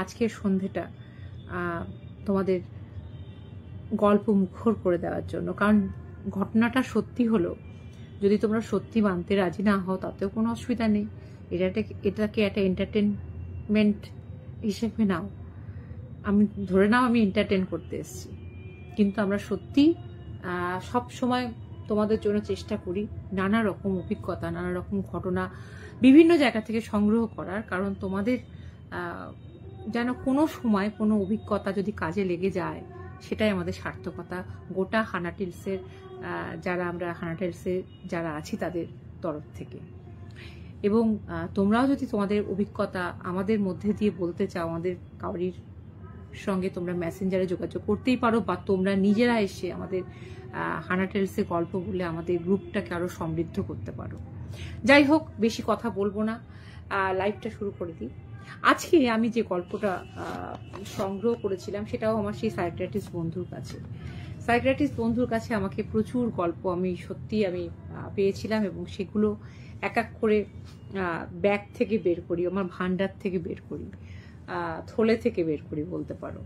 আজকের সন্ধেটা তোমাদের গল্প মুখর করে দেওয়ার জন্য। কারণ ঘটনাটা সত্যি হলো, যদি তোমরা সত্যি মানতে রাজি না হও তাতেও কোনো অসুবিধা নেই, এটাকে একটা এন্টারটেনমেন্ট হিসেবে নাও। আমি ধরে নাও আমি এন্টারটেন করতে এসেছি, কিন্তু আমরা সত্যি সব সময় তোমাদের জন্য চেষ্টা করি নানা রকম অভিজ্ঞতা, নানা রকম ঘটনা বিভিন্ন জায়গা থেকে সংগ্রহ করার। কারণ তোমাদের যেন কোনো সময় কোনো অভিজ্ঞতা যদি কাজে লেগে যায়, সেটাই আমাদের সার্থকতা গোটা হানাটেলসের আমরা হানাটেলসে যারা আছি তাদের তরফ থেকে। এবং তোমরাও যদি তোমাদের অভিজ্ঞতা আমাদের মধ্যে দিয়ে বলতে চাও, আমাদের কাউরির সঙ্গে তোমরা মেসেঞ্জারে যোগাযোগ করতেই পারো, বা তোমরা নিজেরা এসে আমাদের হানাটেলসের গল্প বলে আমাদের গ্রুপটাকে আরো সমৃদ্ধ করতে পারো। যাই হোক, বেশি কথা বলবো না, লাইভটা শুরু করে দিই। আজকে আমি যে গল্পটা সংগ্রহ করেছিলাম সেটাও আমার সেই সাইকিয়াট্রিস্ট বন্ধুর কাছে। সাইকিয়াট্রিস্ট বন্ধুর কাছে আমাকে প্রচুর গল্প আমি পেয়েছিলাম, এবং সেগুলো এক এক করে ব্যাগ থেকে বের করি, আমার ভান্ডার থেকে বের করি, থলে থেকে বের করি বলতে পারো।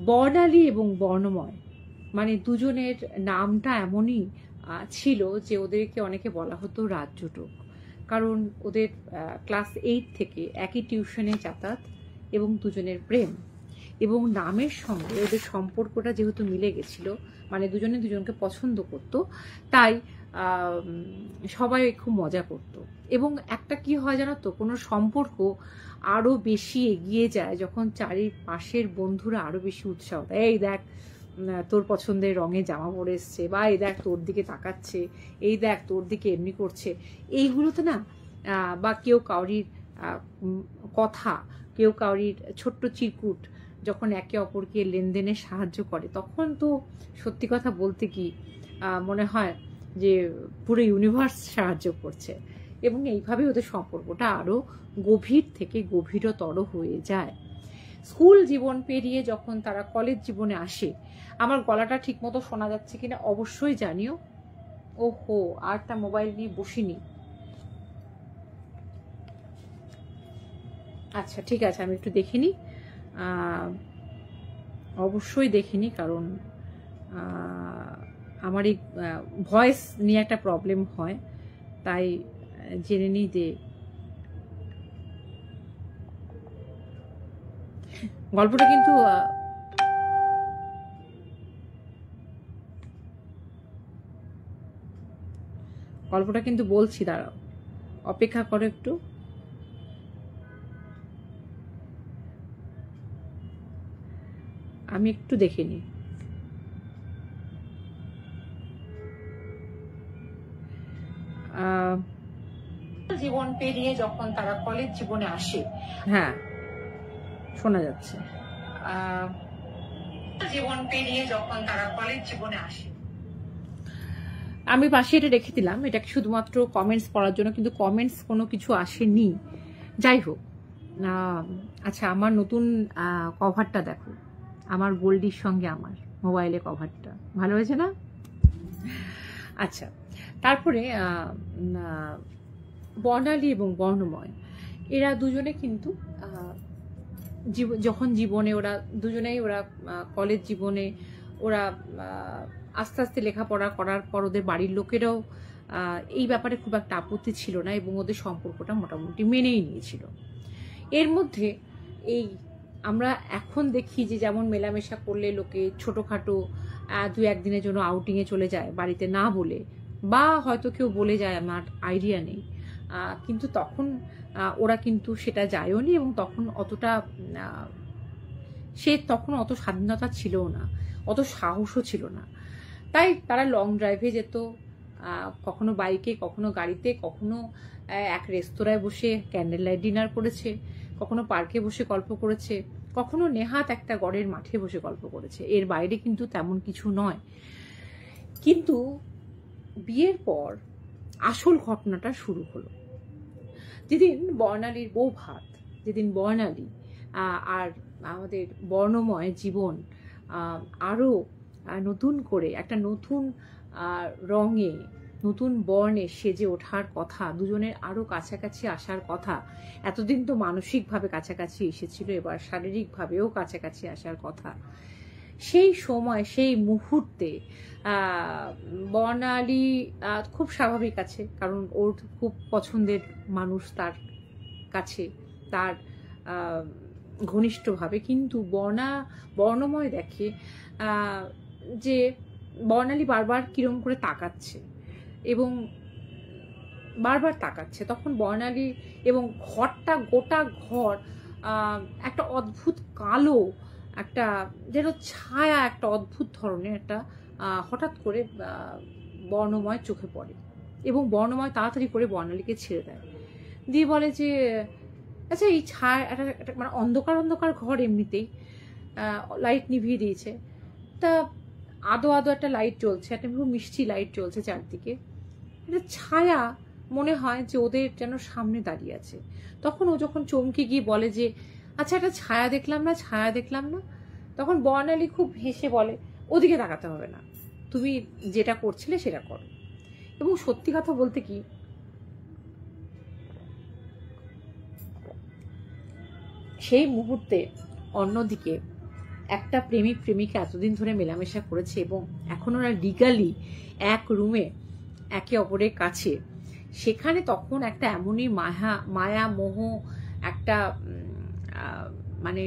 বর্ণালী এবং বর্ণময়, মানে দুজনের নামটা এমনই ছিল যে ওদেরকে অনেকে বলা হতো রাজ্যটুক। কারণ ওদের ক্লাস 8 থেকে একই টিউশনে যাতায়াত, এবং দুজনের প্রেম, এবং নামের সঙ্গে ওদের সম্পর্কটা যেহেতু মিলে গেছিল, মানে দুজনে দুজনকে পছন্দ করত, তাই সবাই খুব মজা করত। এবং একটা কি হয় জানো তো, কোনো সম্পর্ক আরো বেশি এগিয়ে যায় যখন চারিপাশের বন্ধুরা আরো বেশি উৎসাহ দেয়। এই দেখ তোর পছন্দের রঙের জামা পরে এসছে, বা এই দেখ তোর দিকে তাকাচ্ছে, এই দেখ তোর দিকে এমনি করছে, এইগুলোতে না, বা কেউ কাউরির কথা, কেউ কাউরির ছোট্ট চিরকুট যখন একে অপরকে লেনদেনে সাহায্য করে, তখন তো সত্যি কথা বলতে কি মনে হয় যে পুরো ইউনিভার্স সাহায্য করছে। এবং এইভাবে ওদের সম্পর্কটা আরো গভীর থেকে গভীরতর হয়ে যায়। স্কুল জীবন পেরিয়ে যখন তারা কলেজ জীবনে আসে, আমার গলাটা ঠিক মতো শোনা যাচ্ছে কিনা অবশ্যই জানিও। ওহো, আরটা মোবাইল নিয়ে বসিনি। আচ্ছা ঠিক আছে, আমি একটু দেখিনি, অবশ্যই দেখিনি, কারণ আমার এই ভয়েস নিয়ে একটা প্রবলেম হয়, তাই জেনে নিই যে গল্পটা কিন্তু বলছি, দাঁড়াও, অপেক্ষা করো একটু। আমি একটু দেখে নিই। জীবন পেরিয়ে যখন তারা কলেজ জীবনে আসে, হ্যাঁ শোনা যাচ্ছে, জীবন পেরিয়ে যখন তারা কলেজ জীবনে আসে। আমি পাশে এটা রেখে দিলাম, এটা শুধুমাত্র কমেন্টস পড়ার জন্য, কিন্তু কমেন্টস কোনো কিছু আসেনি। যাই হোক, আচ্ছা আমার নতুন কভারটা দেখো, আমার গোল্ডির সঙ্গে আমার মোবাইলে কভারটা ভালো হয়েছে না? আচ্ছা, তারপরে বর্ণালী এবং বর্ণময়, এরা দুজনে কিন্তু যখন জীবনে দুজনেই কলেজ জীবনে আস্তে আস্তে লেখাপড়া করার পর ওদের বাড়ির লোকেরাও এই ব্যাপারে খুব একটা আপত্তি ছিল না, এবং ওদের সম্পর্কটা মোটামুটি মেনেই নিয়েছিল। এর মধ্যে আমরা এখন দেখি যে যেমন মেলামেশা করলে লোকে ছোটখাটো 2-1 দিনের জন্য আউটিংয়ে চলে যায় বাড়িতে না বলে, বা হয়তো কেউ বলে যায়, আমার আইডিয়া নেই, কিন্তু তখন ওরা কিন্তু সেটা যায়ও নি, এবং তখন তখন অত স্বাধীনতা ছিল না, অত সাহসও ছিল না। তাই তারা লং ড্রাইভে যেত, কখনো বাইকে, কখনো গাড়িতে, কখনো এক রেস্তোরাঁয় বসে ক্যান্ডেল লাইট ডিনার করেছে, কখনো পার্কে বসে গল্প করেছে, কখনো নেহাত একটা গড়ের মাঠে বসে গল্প করেছে। এর বাইরে কিন্তু তেমন কিছু নয়। কিন্তু বিয়ের পর আসল ঘটনাটা শুরু হলো যেদিন বর্ণালীর বউ ভাত, যেদিন বর্ণালী আর আমাদের বর্ণময় জীবন আরো নতুন করে একটা নতুন রঙে নতুন বর্ণে সেজে ওঠার কথা, দুজনের আরো কাছাকাছি আসার কথা। এতদিন তো মানসিকভাবে কাছাকাছি এসেছিল, এবার শারীরিকভাবেও কাছাকাছি আসার কথা। সেই সময়, সেই মুহূর্তে বর্ণালী খুব স্বাভাবিক আছে, কারণ ওর খুব পছন্দের মানুষ তার কাছে, তার ঘনিষ্ঠভাবে। কিন্তু বর্ণময় দেখে যে বর্ণালী বারবার কিরম করে তাকাচ্ছে এবং বারবার তাকাচ্ছে। তখন বর্ণালী এবং ঘরটা, গোটা ঘর একটা অদ্ভুত কালো, একটা যেন ছায়া, একটা অদ্ভুত ধরনের একটা হঠাৎ করে বর্ণময় চোখে পড়ে এবং বর্ণময় তাড়াতাড়ি করে বর্ণালীকে ছেড়ে দেয়, দিয়ে বলে যে আচ্ছা এই ছায়া একটা মানে অন্ধকার অন্ধকার ঘর, এমনিতেই লাইট নিভিয়ে দিয়েছে, তা আদো আদো একটা লাইট জ্বলছে, একটা খুব মিষ্টি লাইট জ্বলছে চারদিকে, একটা ছায়া মনে হয় যে ওদের যেন সামনে দাঁড়িয়ে আছে। তখন ও যখন চমকে গিয়ে বলে যে আচ্ছা একটা ছায়া দেখলাম না, ছায়া দেখলাম না, তখন বর্ণালী খুব হেসে বলে ওদিকে তাকাতে হবে না, তুমি যেটা করছিলে সেটা করো। এবং সত্যি কথা বলতে কি, সেই মুহূর্তে অন্যদিকে একটা প্রেমিক প্রেমিকা এতদিন ধরে মেলামেশা করেছে এবং এখন ওরা লিগালি এক রুমে একে অপরের কাছে, সেখানে তখন একটা এমনই মায়া মোহ, একটা মানে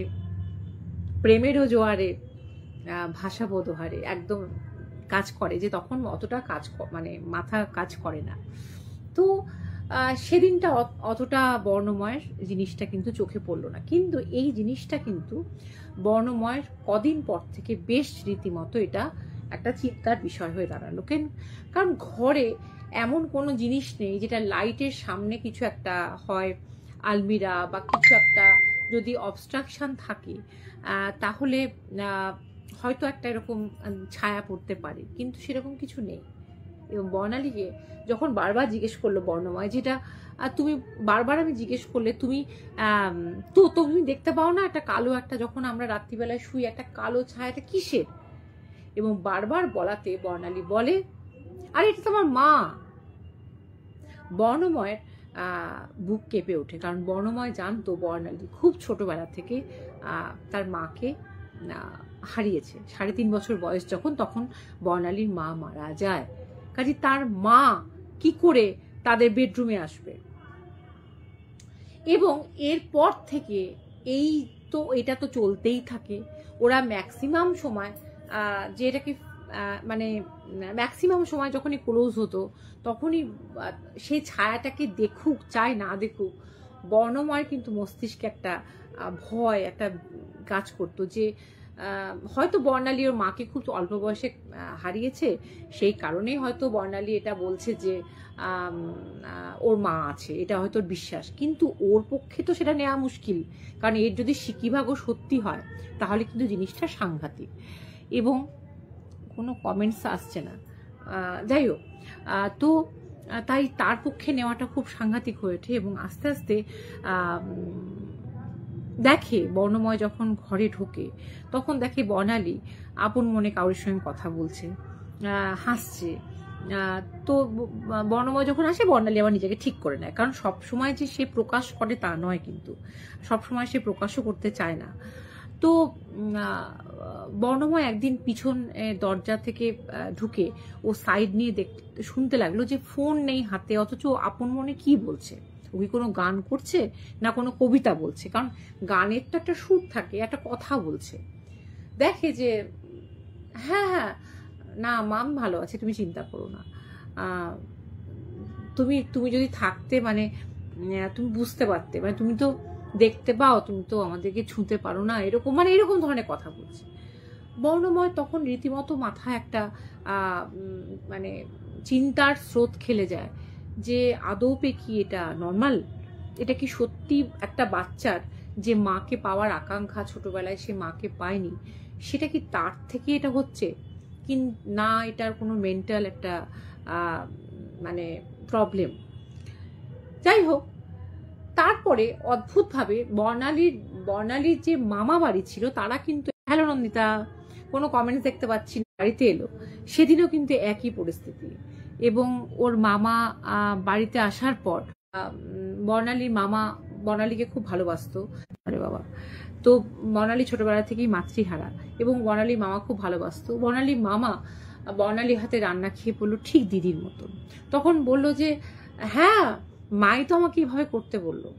প্রেমেরও জোয়ারে ভাষাবোধ হারে একদম কাজ করে, যে তখন অতটা কাজ মানে মাথা কাজ করে না। তো সেদিনটা অতটা বর্ণময়ের জিনিসটা কিন্তু চোখে পড়লো না, কিন্তু এই জিনিসটা কিন্তু বর্ণময়ের কদিন পর থেকে বেশ রীতিমতো এটা একটা চিন্তার বিষয় হয়ে দাঁড়ালো। কারণ ঘরে এমন কোনো জিনিস নেই যেটা লাইটের সামনে কিছু একটা হয়, আলমিরা বা কিছু একটা যদি অবস্ট্রাকশন থাকে তাহলে হয়তো একটা এরকম ছায়া পড়তে পারে, কিন্তু সেরকম কিছু নেই। এবং বর্ণালীকে যখন বারবার জিজ্ঞেস করলো বর্ণময়, যেটা তুমি বারবার আমি জিজ্ঞেস করলে তুমি তুমি দেখতে পাও না একটা কালো, একটা যখন আমরা রাত্রিবেলায় শুই একটা কালো ছায়াটা কিসের? এবং বারবার বলাতে বর্ণালী বলে আরে এটা তোমার মা। বর্ণময়ের বুক কেঁপে ওঠে, কারণ বর্ণময় জানতো বর্ণালী খুব ছোটবেলা থেকে তার মাকে হারিয়েছে। 3.5 বছর বয়স যখন, তখন বর্ণালীর মা মারা যায়। কাজে তার মা কি করে তাদের বেডরুমে আসবে? এবং এরপর থেকে এটা তো চলতেই থাকে। ওরা ম্যাক্সিমাম সময় যে এটাকে মানে ম্যাক্সিমাম সময় যখনই ক্লোজ হতো তখনই সেই ছায়াটাকে দেখুক চাই না দেখুক, বর্ণময় কিন্তু মস্তিষ্কে একটা ভয় একটা কাজ করতো যে হয়তো বর্ণালী ওর মাকে খুব অল্প বয়সে হারিয়েছে, সেই কারণেই হয়তো বর্ণালী এটা বলছে যে ওর মা আছে, এটা হয়তো বিশ্বাস। কিন্তু ওর পক্ষে তো সেটা নেওয়া মুশকিল, কারণ এর যদি সিকিভাগও সত্যি হয় তাহলে কিন্তু জিনিসটা সাংঘাতিক। এবং কোনো কমেন্টস আসছে না, যাই হোক, তো তাই তার পক্ষে নেওয়াটা খুব সাংঘাতিক হয়ে ওঠে। এবং আস্তে আস্তে দেখে বর্ণময় যখন ঘরে ঢোকে তখন দেখে বর্ণালী আপন মনে কারোর সঙ্গে কথা বলছে, হাসছে। তো বর্ণময় যখন আসে বর্ণালী আবার নিজেকে ঠিক করে নেয়, কারণ সবসময় যে সে প্রকাশ করে তা নয়, কিন্তু সবসময় সে প্রকাশও করতে চায় না। তো বর্ণময় একদিন পিছন দরজা থেকে ঢুকে ও সাইড নিয়ে শুনতে লাগলো যে ফোন নেই হাতে, অথচ আপন মনে কি বলছে। ও কি কোনো গান করছে না কোনো কবিতা বলছে? কারণ গানের তো একটা সুর থাকে, একটা কথা বলছে। দেখে যে হ্যাঁ হ্যাঁ না মাম ভালো আছে, তুমি চিন্তা করো না, তুমি যদি থাকতে মানে তুমি বুঝতে পারতে, মানে তুমি তো দেখতে পাও, তুমি তো আমাদেরকে ছুঁতে পারো না, এরকম মানে এরকম ধরনের কথা বলছে। বর্ণময় তখন রীতিমতো মাথায় একটা মানে চিন্তার স্রোত খেলে যায় যে আদৌ কি এটা নর্মাল? এটা কি সত্যি একটা বাচ্চার যে মাকে পাওয়ার আকাঙ্ক্ষা, ছোটবেলায় সে মাকে পায়নি, সেটা কি তার থেকে এটা হচ্ছে কি না এটার কোনো মেন্টাল একটা মানে প্রবলেম? যাই হোক, তারপরে অদ্ভুতভাবে বর্ণালীর যে মামা বাড়ি ছিল তারা কিন্তু, হ্যালো নন্দিতা, কোনো কমেন্টস দেখতে পাচ্ছি না, বাড়িতে এলো। সেদিনও কিন্তু একই পরিস্থিতি, এবং ওর মামা বাড়িতে আসার পর বর্ণালীর মামা বর্ণালীকে খুব ভালোবাসতো। আরে বাবা, তো বর্ণালী ছোটবেলা থেকেই মাতৃহারা এবং বর্ণালীর মামা খুব ভালোবাসতো। বর্ণালীর মামা বর্ণালীর হাতে রান্না খেয়ে বললো ঠিক দিদির মতন। তখন বললো যে হ্যাঁ, মাই তো আমাকে এভাবে করতে বললো।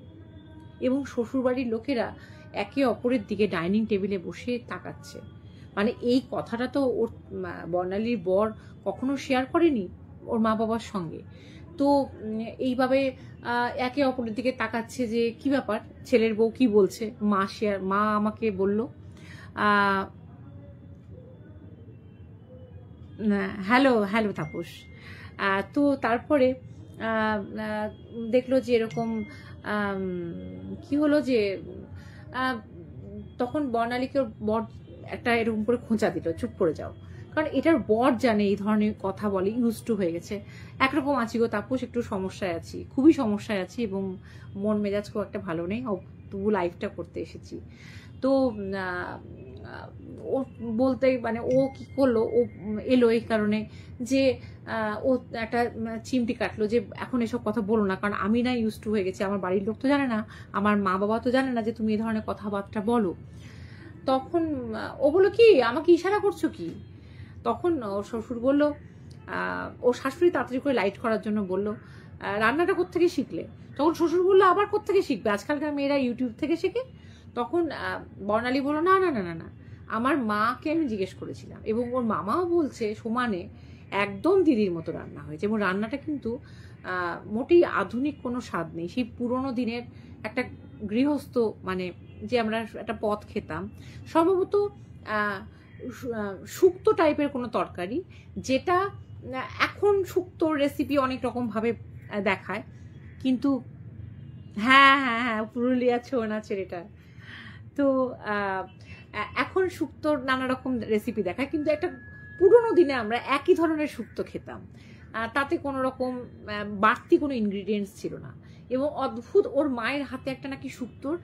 এবং শ্বশুরবাড়ির লোকেরা একে অপরের দিকে ডাইনিং টেবিলে বসে তাকাচ্ছে। মানে এই কথাটা তো ওর বর্ণালীর বর কখনো শেয়ার করেনি ওর মা বাবার সঙ্গে। তো এইভাবে একে অপরের দিকে তাকাচ্ছে যে কি ব্যাপার, ছেলের বউ কি বলছে। মা আমাকে বলল হ্যালো হ্যালো তাপস। তো তারপরে দেখলো যে এরকম কি হলো যে তখন বর্ণালীকে বর একটা এরকম করে খোঁচা দিল, চুপ করে যাও। কারণ এটার বর জানে এই ধরনের কথা বলে, ইউজ টু হয়ে গেছে। একরকম আছি গো তাপস, একটু সমস্যায় আছি, খুবই সমস্যায় আছি এবং মন মেজাজ খুব একটা ভালো নেই, তবু লাইফটা করতে এসেছি। তো ও বলতে মানে ও কি করলো, ও এলো এই কারণে যে ও একটা চিমটি কাটলো যে এখন এসব কথা বলো না, কারণ আমি না ইউজ টু হয়ে গেছি, আমার বাড়ির লোক তো জানে না, আমার মা বাবা তো জানে না যে তুমি এই ধরনের কথাবার্তা বলো। তখন ও বললো কি আমাকে ইশারা করছো কি। তখন ওর শ্বশুর বললো, ওর শাশুড়ি তাড়াতাড়ি করে লাইট করার জন্য বললো রান্নাটা কোত্থেকে শিখলে। তখন শ্বশুর বললো আবার কোত্থেকে শিখবে, আজকালকার মেয়েরা ইউটিউব থেকে শেখে। তখন বর্ণালী বললো না না না না না, আমার মাকে আমি জিজ্ঞেস করেছিলাম এবং ওর মামাও বলছে সমানে একদম দিদির মতো রান্না হয়েছে এবং রান্নাটা কিন্তু মোটেই আধুনিক কোনো স্বাদ নেই, সেই পুরোনো দিনের একটা গৃহস্থ মানে যে আমরা একটা পদ খেতাম, সম্ভবত শুক্তো টাইপের কোনো তরকারি, যেটা এখন শুক্তোর রেসিপি অনেক রকমভাবে দেখায়, কিন্তু হ্যাঁ হ্যাঁ হ্যাঁ পুরুলিয়া ছৌ নাচের এটা। তো এখন শুক্তোর নানা রকম রেসিপি দেখায়, কিন্তু একটা পুরোনো দিনে আমরা একই ধরনের শুক্তো খেতাম, তাতে কোনো রকম বাড়তি কোনো ইনগ্রিডিয়েন্টস ছিল না। এবং অদ্ভুত ওর মায়ের হাতে একটা নাকি শুক্তোর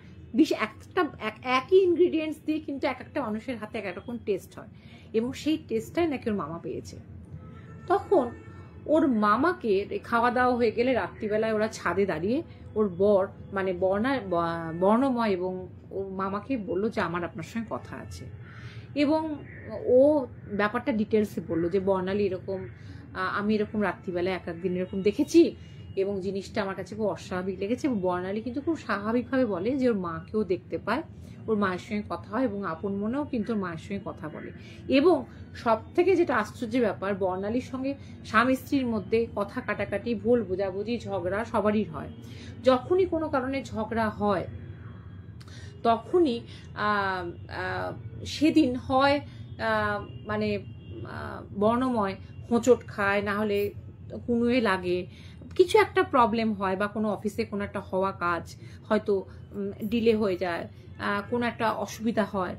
একই ইনগ্রিডিয়েন্টস দিয়ে কিন্তু এক একটা মানুষের হাতে এক রকম টেস্ট হয় এবং সেই টেস্টটাই নাকি ওর মামা পেয়েছে। তখন ওর মামাকে খাওয়া দাওয়া হয়ে গেলে রাত্রিবেলায় ওরা ছাদে দাঁড়িয়ে ওর বর মানে বর্ণময় এবং ওর মামাকে বললো যে আমার আপনার সঙ্গে কথা আছে। এবং ও ব্যাপারটা ডিটেলসে বললো যে বর্ণালী এরকম, আমি এরকম রাত্রিবেলায় এক একদিন এরকম দেখেছি এবং জিনিসটা আমার কাছে খুব অস্বাভাবিক লেগেছে। এবং বর্ণালী কিন্তু খুব স্বাভাবিকভাবে বলে যে ওর মাকেও দেখতে পায়, ওর মায়ের সঙ্গে কথা হয় এবং আপন মনেও কিন্তু ওর মায়ের সঙ্গে কথা বলে। এবং সব থেকে যেটা আশ্চর্যের ব্যাপার, বর্ণালীর সঙ্গে স্বামী স্ত্রীর মধ্যে কথা কাটাকাটি, ভুল বোঝাবুঝি, ঝগড়া সবারই হয়। যখনই কোনো কারণে ঝগড়া হয় তখনই সেদিন হয় মানে বর্ণময় হোঁচট খায়, না হলে কুনুয়ে লাগে, কিছু একটা প্রবলেম হয়, বা কোনো অফিসে কোনো একটা হওয়া কাজ হয়তো ডিলে হয়ে যায়, কোনো একটা অসুবিধা হয়,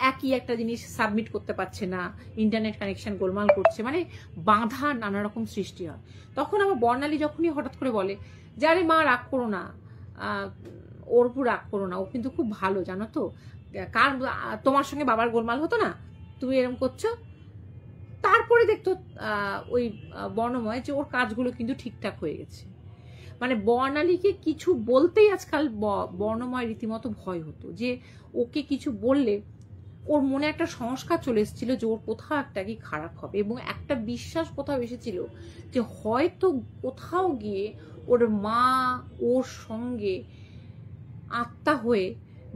একই একটা জিনিস সাবমিট করতে পারছে না, ইন্টারনেট কানেকশন গোলমাল করছে, মানে বাধা নানা রকম সৃষ্টি হয়। তখন আবার বর্ণালী যখনই হঠাৎ করে বলে যে আরে মা রাগ করো না, ওর উপর রাগ করো না, ও কিন্তু খুব ভালো জানো তো, কার তোমার সঙ্গে বাবার গোলমাল হতো না, তুমি এরকম করছো। তারপরে দেখতো ওই বর্ণময় যে ওর কাজগুলো কিন্তু ঠিকঠাক হয়ে গেছে। মানে বর্ণালীকে কিছু বলতেই আজকাল বর্ণময় রীতিমতো ভয় হতো যে ওকে কিছু বললে ওর মনে একটা সংস্কার চলে এসেছিল যে ওর কোথাও একটা কি খারাপ হবে, এবং একটা বিশ্বাস কোথাও এসেছিল যে হয়তো কোথাও গিয়ে ওর মা ওর সঙ্গে আত্মা হয়ে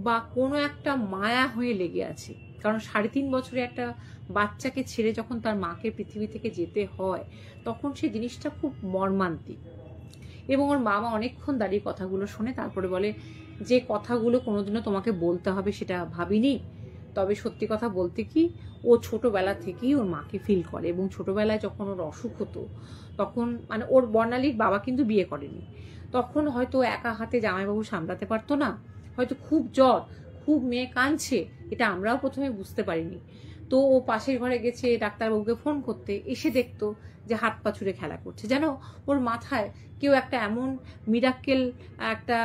বা কোনো একটা মায়া হয়ে লেগে আছে। কারণ 3.5 বছরে একটা বাচ্চাকে ছেড়ে যখন তার মাকে পৃথিবী থেকে যেতে হয় তখন সেই জিনিসটা খুব মর্মান্তিক। এবং ওর মামা অনেকক্ষণ দাঁড়িয়ে কথাগুলো শোনে, তারপরে বলে যে কথাগুলো কোনোদিনও তোমাকে বলতে হবে সেটা ভাবিনি, তবে সত্যি কথা বলতে কি ও ছোটবেলা থেকেই ওর মাকে ফিল করে। এবং ছোটবেলায় যখন ওর অসুখ হতো তখন মানে ওর বর্ণালীর বাবা কিন্তু বিয়ে করেনি, তখন হয়তো একা হাতে জামাইবাবু সামলাতে পারতো না, হয়তো খুব জ্বর, খুব মেয়ে কাঁদছে, এটা আমরাও প্রথমে বুঝতে পারিনি। তো ও পাশের ঘরে গেছে ডাক্তারবাবুকে ফোন করতে, এসে দেখতো যে হাত পা ছুঁড়ে খেলা করছে, যেন ওর মাথায় কেউ একটা এমন মিরাক্কেল একটা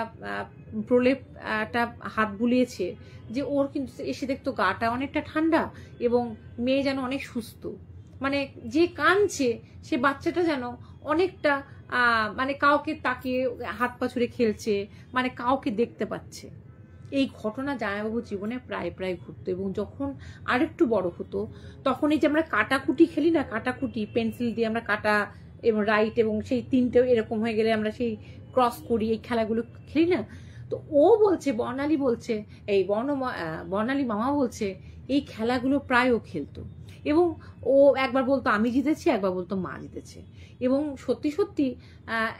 প্রলেপ একটা হাত বুলিয়েছে যে ওর কিন্তু এসে দেখতো গাটা অনেকটা ঠান্ডা এবং মেয়ে যেন অনেক সুস্থ। মানে যে কাঁদছে সে বাচ্চাটা যেন অনেকটা মানে কাউকে তাকিয়ে হাত পা ছুড়ে খেলছে, মানে কাউকে দেখতে পাচ্ছে। এই ঘটনা জামাইবাবুর জীবনে প্রায় প্রায় ঘটতো। এবং যখন আরেকটু বড় হতো তখন এই যে আমরা কাটাকুটি খেলি না, কাটাকুটি পেন্সিল দিয়ে আমরা কাটা এবং রাইট এবং সেই তিনটে এরকম হয়ে গেলে আমরা সেই ক্রস করি, এই খেলাগুলো খেলি না। তো ও বলছে, বর্ণালী বলছে, এই বর্ণালী মামা বলছে এই খেলাগুলো প্রায় ও খেলতো। এবং ও একবার বলতো আমি জিতেছি, একবার বলতো মা জিতেছে। এবং সত্যি সত্যি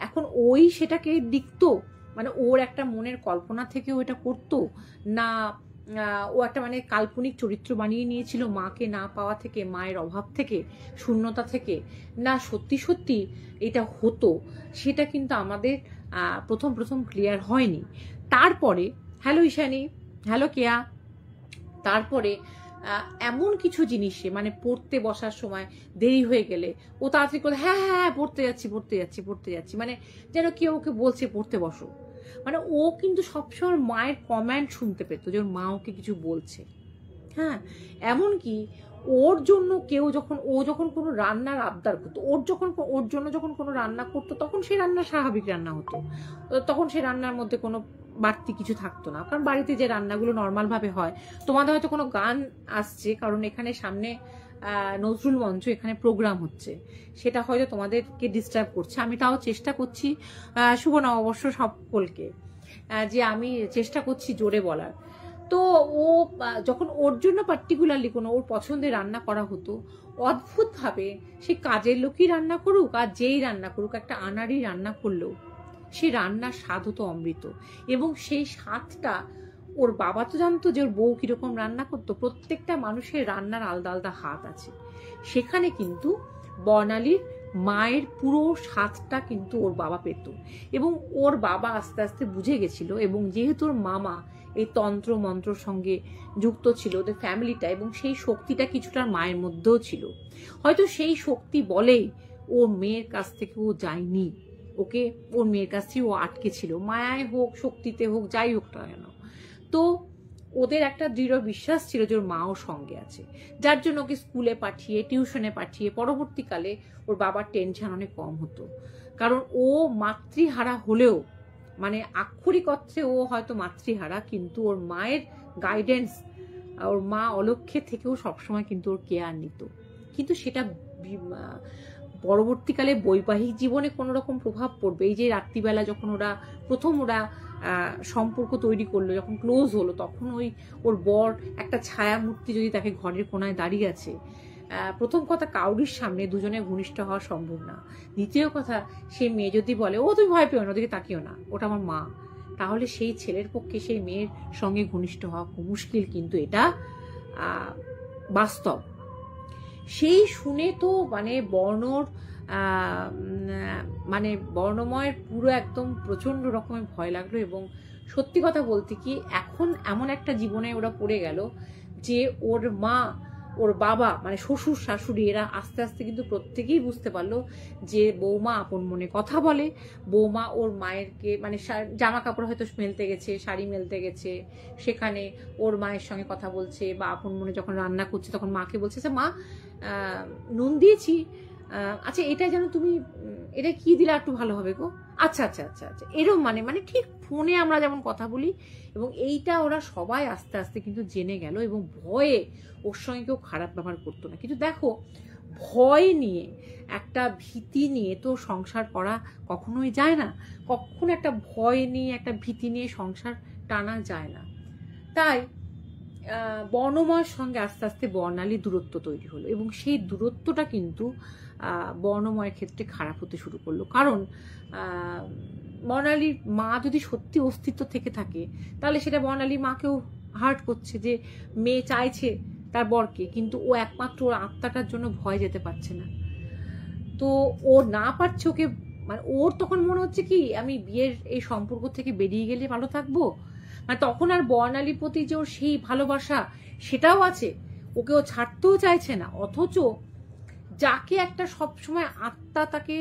এখন ওই সেটাকে লিখতো, মানে ওর একটা মনের কল্পনা থেকে ও এটা করতো না, ও একটা মানে কাল্পনিক চরিত্র বানিয়ে নিয়েছিল মাকে না পাওয়া থেকে, মায়ের অভাব থেকে, শূন্যতা থেকে, না সত্যি সত্যি এটা হতো, সেটা কিন্তু আমাদের প্রথম প্রথম ক্লিয়ার হয়নি। তারপরে হ্যালো ঈশানী, হ্যালো কেয়া, তারপরে এমন কিছু জিনিসে মানে পড়তে বসার সময় দেরি হয়ে গেলে ও তাড়াতাড়ি করে হ্যাঁ হ্যাঁ হ্যাঁ পড়তে যাচ্ছি পড়তে যাচ্ছি পড়তে যাচ্ছি, মানে যেন কেউ ওকে বলছে পড়তে বসো। মানে ও কিন্তু সবসময় মায়ের কমেন্ট শুনতে পেত যে ওর মা ওকে কিছু বলছে। হ্যাঁ, এমনকি ওর জন্য কেউ যখন ও যখন কোনো রান্নার আবদার করতো, ওর জন্য যখন কোনো রান্না করতো তখন সেই রান্না স্বাভাবিক রান্না হতো, তখন সেই রান্নার মধ্যে কোনো বাড়তি কিছু থাকতো না। কারণ বাড়িতে যে রান্নাগুলো নর্মাল ভাবে হয়, তোমাদের হয়তো কোনো গান আসছে কারণ এখানে সামনে নজরুল মঞ্চ, এখানে প্রোগ্রাম হচ্ছে, সেটা হয়তো তোমাদেরকে ডিস্টার্ব করছে। আমি তাও চেষ্টা করছি, শুভ নববর্ষ সকলকে, যে আমি চেষ্টা করছি জোরে বলার। তো ও যখন ওর জন্য পার্টিকুলারলি কোনো ওর পছন্দের রান্না করা হতো, অদ্ভুতভাবে সে কাজের লোকই রান্না করুক আর যেই রান্না করুক, একটা আনাড়ি রান্না করলেও সে রান্নার স্বাদ হতো অমৃত। এবং সেই স্বাদটা ওর বাবা তো জানতো যে ওর বউ কিরকম রান্না করতো। প্রত্যেকটা মানুষের রান্নার আলাদা আলাদা হাত আছে, সেখানে কিন্তু বর্ণালীর মায়ের পুরো স্বাদটা কিন্তু ওর বাবা পেত। এবং ওর বাবা আস্তে আস্তে বুঝে গেছিল, এবং যেহেতু ওর মামা এই তন্ত্র মন্ত্রর সঙ্গে যুক্ত ছিল ওদের ফ্যামিলিটা, এবং সেই শক্তিটা কিছুটা মায়ের মধ্যেও ছিল, হয়তো সেই শক্তি বলেই ওর মেয়ের কাছ থেকে ও যায়নি, ওকে ওর মেয়ের কাছ থেকে ও আটকে ছিল, মায়ায় হোক শক্তিতে হোক যাই হোক না কেন। তো ওদের একটা দৃঢ় বিশ্বাস ছিল যে ওর মাও সঙ্গে আছে, যার জন্য ওকে স্কুলে পাঠিয়ে টিউশনে পাঠিয়ে পরবর্তীকালে ওর বাবার টেনশন অনেক কম হতো। কারণ ও মাতৃহারা হলেও, মানে আক্ষরিক অর্থে ও হয়তো মাতৃহারা, কিন্তু ওর মায়ের গাইডেন্স, ওর মা অলক্ষ্যে থেকেও সবসময় কিন্তু ওর কেয়ার নিত। কিন্তু সেটা পরবর্তীকালে বৈবাহিক জীবনে কোনো রকম প্রভাব পড়বে। এই যে রাত্রিবেলা যখন ওরা সম্পর্ক তৈরি করলো, যখন ক্লোজ হলো, তখন ওর বর একটা ছায়া মূর্তি যদি তাকে ঘরের কোনায় দাঁড়িয়ে আছে, প্রথম কথা কাউরির সামনে দুজনে ঘনিষ্ঠ হওয়া সম্ভব না। দ্বিতীয় কথা, সে মেয়ে যদি বলে ও তুমি ভয় পেও না, ওদিকে তাকিও না, ওটা আমার মা, তাহলে সেই ছেলের পক্ষে সেই মেয়ের সঙ্গে ঘনিষ্ঠ হওয়া খুব মুশকিল। কিন্তু এটা বাস্তব। সেই শুনে তো মানে বর্ণময়ের পুরো একদম প্রচন্ড রকমের ভয় লাগলো। এবং সত্যি কথা বলতে কি, এখন এমন একটা জীবনে ওরা পড়ে গেল যে ওর মা, ওর বাবা, মানে শ্বশুর শাশুড়ি, এরা আস্তে আস্তে কিন্তু প্রত্যেকেই বুঝতে পারলো যে বৌমা আপন মনে কথা বলে। বৌমা ওর মায়েরকে মানে জামা কাপড় হয়তো মেলতে গেছে, শাড়ি মেলতে গেছে, সেখানে ওর মায়ের সঙ্গে কথা বলছে, বা আপন মনে যখন রান্না করছে তখন মাকে বলছে যে মা নুন দিয়েছি, আচ্ছা এটা যেন তুমি এটা কি দিলে একটু ভালো হবে গো, আচ্ছা আচ্ছা আচ্ছা আচ্ছা, এরকম মানে ঠিক ফোনে আমরা যেমন কথা বলি। এবং এইটা ওরা সবাই আস্তে আস্তে কিন্তু জেনে গেল, এবং ভয়ে ওর সঙ্গে কেউ খারাপ ব্যবহার করতো না। কিন্তু দেখো, ভয় নিয়ে, একটা ভীতি নিয়ে তো সংসার করা কখনোই যায় না। কখনো একটা ভয় নিয়ে, একটা ভীতি নিয়ে সংসার টানা যায় না। তাই বর্ণময়ের সঙ্গে আস্তে আস্তে বর্ণালী দূরত্ব তৈরি হলো, এবং সেই দূরত্বটা কিন্তু বর্ণময়ের ক্ষেত্রে খারাপ হতে শুরু করলো। কারণ বর্ণালীর মা যদি সত্যি অস্তিত্ব থেকে থাকে, তাহলে সেটা বর্ণালী মাকেও হার্ট করছে, যে মেয়ে চাইছে তার বরকে, কিন্তু ও একমাত্র ওর আত্মাটার জন্য ভয় যেতে পারছে না। তো ও না পারছে ওকে, মানে ওর তখন মনে হচ্ছে কি আমি বিয়ের এই সম্পর্ক থেকে বেরিয়ে গেলে ভালো থাকবো। মানে তখন আর বর্ণালীর প্রতি যে ওর সেই ভালোবাসা সেটাও আছে, ওকে ও ছাড়তেও চাইছে না। অথচ যাকে একটা সবসময় আত্মা তাকে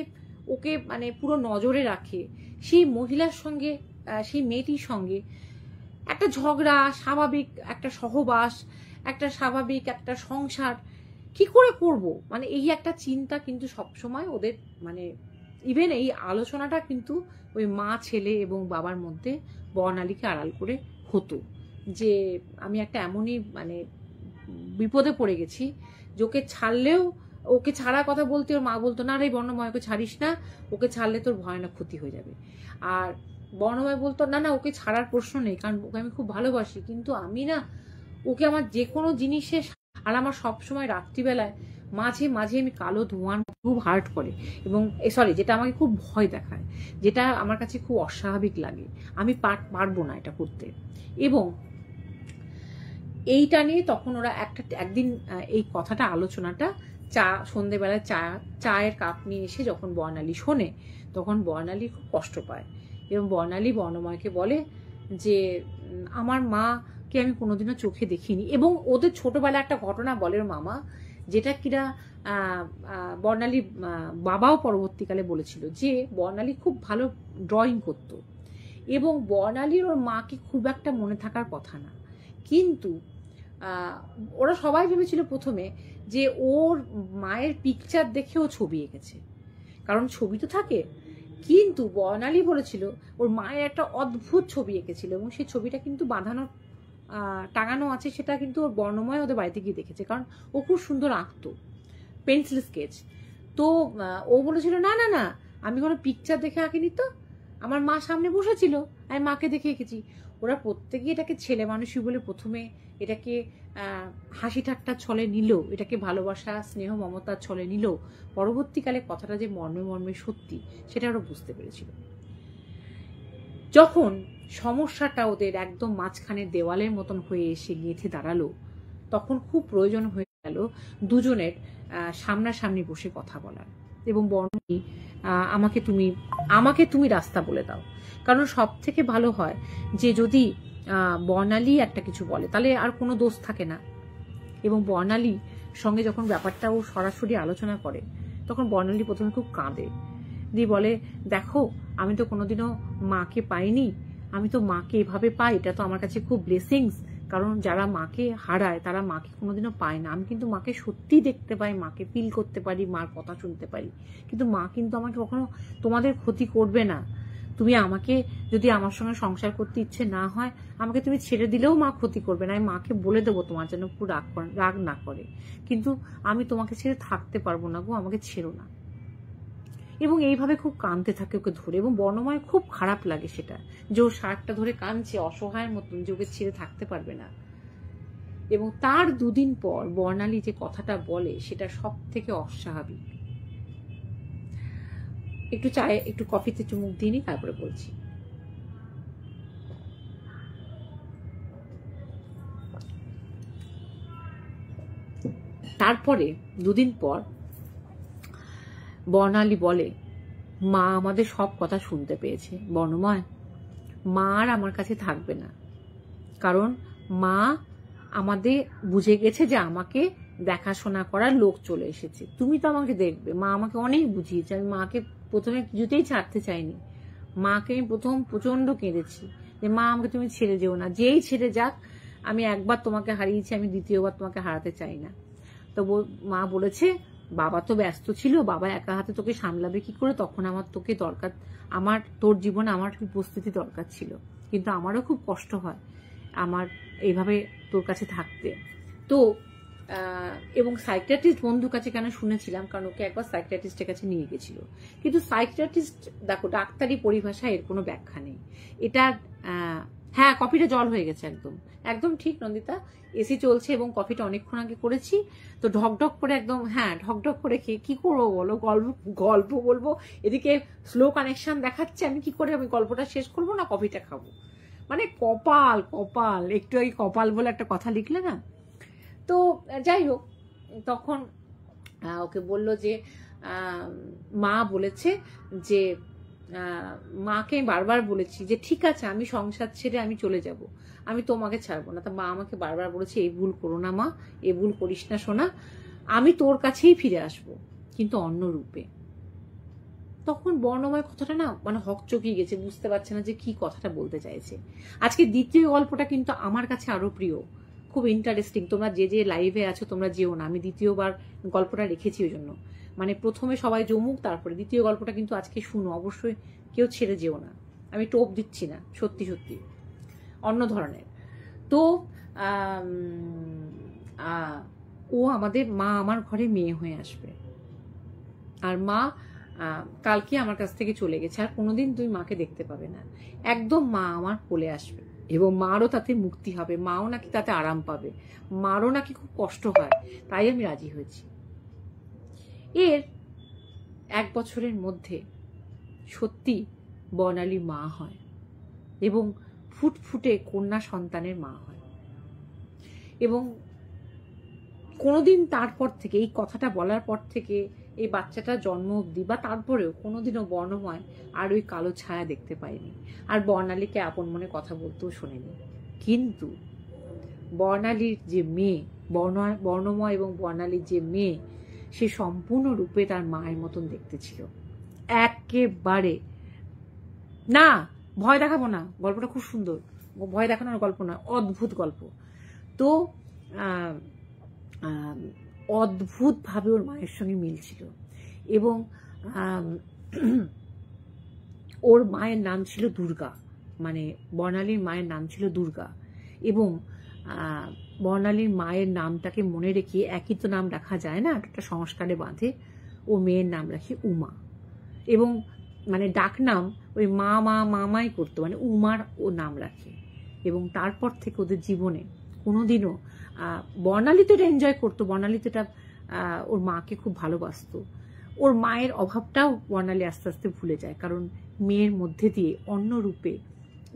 ওকে মানে পুরো নজরে রাখে, সেই মহিলার সঙ্গে, সেই মেয়েটির সঙ্গে একটা ঝগড়া, স্বাভাবিক একটা সহবাস, একটা স্বাভাবিক একটা সংসার, কি করে করব, মানে এই একটা চিন্তা কিন্তু সবসময় ওদের, মানে ইভেন এই আলোচনাটা কিন্তু ওই মা ছেলে এবং বাবার মধ্যে বর্ণালীকে আড়াল করে হতো, যে আমি একটা এমনই মানে বিপদে পড়ে গেছি যে ওকে ছাড়লেও, ওকে ছাড়া কথা বলতে ওর মা বলতো না রে বর্ণময় ওকে ছাড়িস না, ওকে ছাড়লে তোর ভয়ানক ক্ষতি হয়ে যাবে। আর বর্ণময় বলতো না না ওকে ছাড়ার প্রশ্ন নেই, কারণ ওকে আমি খুব ভালোবাসি, কিন্তু আমি না ওকে আমার যে কোনো জিনিসে, আর আমার সবসময় রাত্রিবেলায় মাঝে মাঝে আমি কালো ধোঁয়ার খুব হার্ট করে, এবং সরি যেটা আমাকে খুব ভয় দেখায়, যেটা আমার কাছে খুব অস্বাভাবিক লাগে, আমি পারবো না এটা করতে। এবং এইটা নিয়ে তখন ওরা একদিন এই কথাটা আলোচনাটা সন্ধেবেলায় চায়ের কাপ নিয়ে এসে যখন বর্ণালী শোনে, তখন বর্ণালী খুব কষ্ট পায়, এবং বর্ণালী বর্ণময়কে বলে যে আমার মাকে আমি কোনোদিনও চোখে দেখিনি। এবং ওদের ছোটবেলায় একটা ঘটনা বলে ওর মামা, যেটা কিনা বর্ণালী বাবাও পরবর্তীকালে বলেছিল, যে বর্ণালী খুব ভালো ড্রয়িং করতো, এবং বর্ণালীর ওর মাকে খুব একটা মনে থাকার কথা না, কিন্তু ওরা সবাই ভেবেছিল প্রথমে যে ওর মায়ের পিকচার দেখে ও ছবি এঁকেছে, কারণ ছবি তো থাকে। কিন্তু বর্ণালী বলেছিল ওর মায়ের একটা অদ্ভুত ছবি এঁকেছিল, এবং সেই ছবিটা কিন্তু বাঁধানো টাঙানো আছে, সেটা কিন্তু ওর বর্ণময় ওদের বাড়িতে গিয়ে দেখেছে, কারণ ও খুব সুন্দর আঁকতো, পেন্সিল স্কেচ। তো ও বলেছিল না না না আমি কোনো পিকচার দেখে আঁকিনি, তো আমার মা সামনে বসেছিল, আমি মাকে দেখে এঁকেছি। ওরা প্রত্যেকেই এটাকে ছেলে মানুষই বলে প্রথমে এটাকে হাসি ঠাট্টার ছলে নিল, এটাকে ভালোবাসা স্নেহ মমতার ছলে নিল, পরবর্তীকালে কথাটা যে মর্মে মর্মে সত্যি সেটা ওরা বুঝতে পেরেছিল। যখন সমস্যাটা ওদের একদম মাঝখানে দেওয়ালের মতন হয়ে এসে গেঁথে দাঁড়ালো, তখন খুব প্রয়োজন হয়ে গেল দুজনের সামনাসামনি বসে কথা বলার। এবং বর্ণালী আমাকে তুমি রাস্তা বলে দাও, কারণ সব থেকে ভালো হয় যে যদি বর্ণালী একটা কিছু বলে তাহলে আর কোনো দোষ থাকে না। এবং বর্ণালী সঙ্গে যখন ব্যাপারটা ও সরাসরি আলোচনা করে, তখন বর্ণালী প্রথমে খুব কাঁদে, দিয়ে বলে দেখো আমি তো কোনোদিনও মাকে পাইনি, আমি তো মাকে এভাবে পাই, এটা তো আমার কাছে খুব ব্লেসিংস, কারণ যারা মাকে হারায় তারা মাকে কোনোদিনও পায় না। আমি কিন্তু মাকে সত্যি দেখতে পাই, মাকে ফিল করতে পারি, মার কথা শুনতে পারি, কিন্তু মা কিন্তু আমাকে কখনো তোমাদের ক্ষতি করবে না। তুমি আমাকে যদি আমার সঙ্গে সংসার করতে ইচ্ছে না হয়, আমাকে তুমি ছেড়ে দিলেও মা ক্ষতি করবে না, আমি মাকে বলে দেবো তোমার যেন খুব রাগ না করে, কিন্তু আমি তোমাকে ছেড়ে থাকতে পারবো না গো, আমাকে ছেড়ো না। এবং এইভাবে খুব কাঁদতে থাকে ওকে ধরে, এবং বর্ণময় খুব খারাপ লাগে সেটা, যে ও শার্টটা ধরে কাঁদছে অসহায়ের মতন, যে ওকে ছেড়ে থাকতে পারবে না। এবং তার দুদিন পর বর্ণালী যে কথাটা বলে সেটা সব থেকে অস্বাভাবিক। একটু চায়ে একটু কফিতে চুমুক দিয়ে নি, তারপরে বলছি। তারপরে দুদিন পর বর্ণালী বলে মা আমাদের সব কথা শুনতে পেয়েছে বর্ণময়, মা আর আমার কাছে থাকবে না, কারণ মা আমাদের বুঝে গেছে যে আমাকে দেখাশোনা করার লোক চলে এসেছে, তুমি তো আমাকে দেখবে। মা আমাকে অনেক বুঝিয়েছে, আমি মাকে প্রথমে কিছুতেই ছাড়তে চাইনি, মাকে আমি প্রথম প্রচন্ড কেঁদেছি যে মা আমাকে তুমি ছেড়ে যেও না, যেই ছেড়ে যাক, আমি একবার তোমাকে হারিয়েছি, আমি দ্বিতীয়বার তোমাকে হারাতে চাই না। তো মা বলেছে বাবা তো ব্যস্ত ছিল, বাবা একা হাতে তোকে সামলাবে কি করে, তখন আমার তোকে দরকার, আমার তোর জীবনে আমার উপস্থিতি দরকার ছিল, কিন্তু আমারও খুব কষ্ট হয় আমার এইভাবে তোর কাছে থাকতে। তো এবং সাইকিয়াট্রিস্ট বন্ধুর কাছে কেন শুনেছিলাম, কারণ ওকে একবার সাইকিয়াট্রিস্টের কাছে নিয়ে গেছিল, কিন্তু সাইকিয়াট্রিস্ট দেখো ডাক্তারি পরিভাষায় এর কোনো ব্যাখ্যা নেই। এটা হ্যাঁ কফিটা জল হয়ে গেছে, একদম একদম ঠিক নন্দিতা, এসি চলছে এবং কফিটা অনেকক্ষণ আগে করেছি, তো ঢকঢক করে একদম, হ্যাঁ ঢকঢক করে খেয়ে কি করবো বলো, গল্প বলবো, এদিকে স্লো কানেকশন দেখাচ্ছে, আমি কি করে আমি গল্পটা শেষ করবো না কফিটা খাবো, মানে কপাল কপাল, একটু আগে কপাল বলে একটা কথা লিখলে না। তো যাই হোক, তখন ওকে বললো যে মা বলেছে যে মাকে বারবার বলেছি যে ঠিক আছে আমি সংসার ছেড়ে আমি চলে যাব, আমি তোমাকে ছাড়বো না। তা মা আমাকে বারবার বলেছে এই ভুল করো না মা, এই ভুল করিস না সোনা, আমি তোর কাছেই ফিরে আসবো, কিন্তু অন্য রূপে। তখন বর্ণময় কথাটা না মানে হকচকিয়ে গেছে, বুঝতে পারছে না যে কি কথাটা বলতে চাইছে। আজকে দ্বিতীয় গল্পটা কিন্তু আমার কাছে আরো প্রিয়, খুব ইন্টারেস্টিং। তোমরা যে যে লাইভে আছো তোমরা যেও না, আমি দ্বিতীয়বার গল্পটা রেখেছি ওই জন্য। মানে প্রথমে সবাই জমুক, তারপরে দ্বিতীয় গল্পটা কিন্তু আজকে শুনো, অবশ্যই কেউ ছেড়ে যেও না। আমি টোপ দিচ্ছি না, সত্যি সত্যি অন্য ধরনের। তো ও আমাদের মা আমার ঘরে মেয়ে হয়ে আসবে, আর মা কালকে আমার কাছ থেকে চলে গেছে, আর কোনোদিন তুমি মাকে দেখতে পাবে না। একদম মা আমার কোলে আসবে এবং মারও তাতে মুক্তি হবে, মাও নাকি তাতে আরাম পাবে, মারও নাকি খুব কষ্ট হয়, তাই আমি রাজি হয়েছি। এর 1 বছরের মধ্যে সত্যি বর্ণালী মা হয় এবং ফুটফুটে কন্যা সন্তানের মা হয়। এবং কোনোদিন তারপর থেকে, এই কথাটা বলার পর থেকে এই বাচ্চাটা জন্ম অবধি বা তারপরেও কোনোদিনও বর্ণময় আর ওই কালো ছায়া দেখতে পাইনি, আর বর্ণালীকে আপন মনে কথা বলতেও শোনেনি। কিন্তু বর্ণালীর যে মেয়ে, বর্ণময় এবং বর্ণালীর যে মেয়ে, সে সম্পূর্ণরূপে তার মায়ের মতন দেখতে ছিল একেবারে। না, ভয় দেখাবো না, গল্পটা খুব সুন্দর, ভয় দেখানোর গল্প না, অদ্ভুত গল্প। তো অদ্ভুতভাবে ওর মায়ের সঙ্গে মিল ছিল। এবং ওর মায়ের নাম ছিল দুর্গা, মানে বর্ণালীর মায়ের নাম ছিল দুর্গা। এবং বর্ণালীর মায়ের নামটাকে মনে রেখে, একই তো নাম রাখা যায় না, একটা সংস্কারে বাঁধে, ও মেয়ের নাম রাখে উমা। এবং মানে ডাক নাম ওই মা মা মামাই করতো, মানে উমার ও নাম রাখে। এবং তারপর থেকে ওদের জীবনে কোনোদিনও বর্ণালী তো এটা এনজয় করতো, বর্ণালী তো এটা ওর মাকে খুব ভালোবাসতো। ওর মায়ের অভাবটাও বর্ণালী আস্তে আস্তে ভুলে যায়, কারণ মেয়ের মধ্যে দিয়ে অন্য রূপে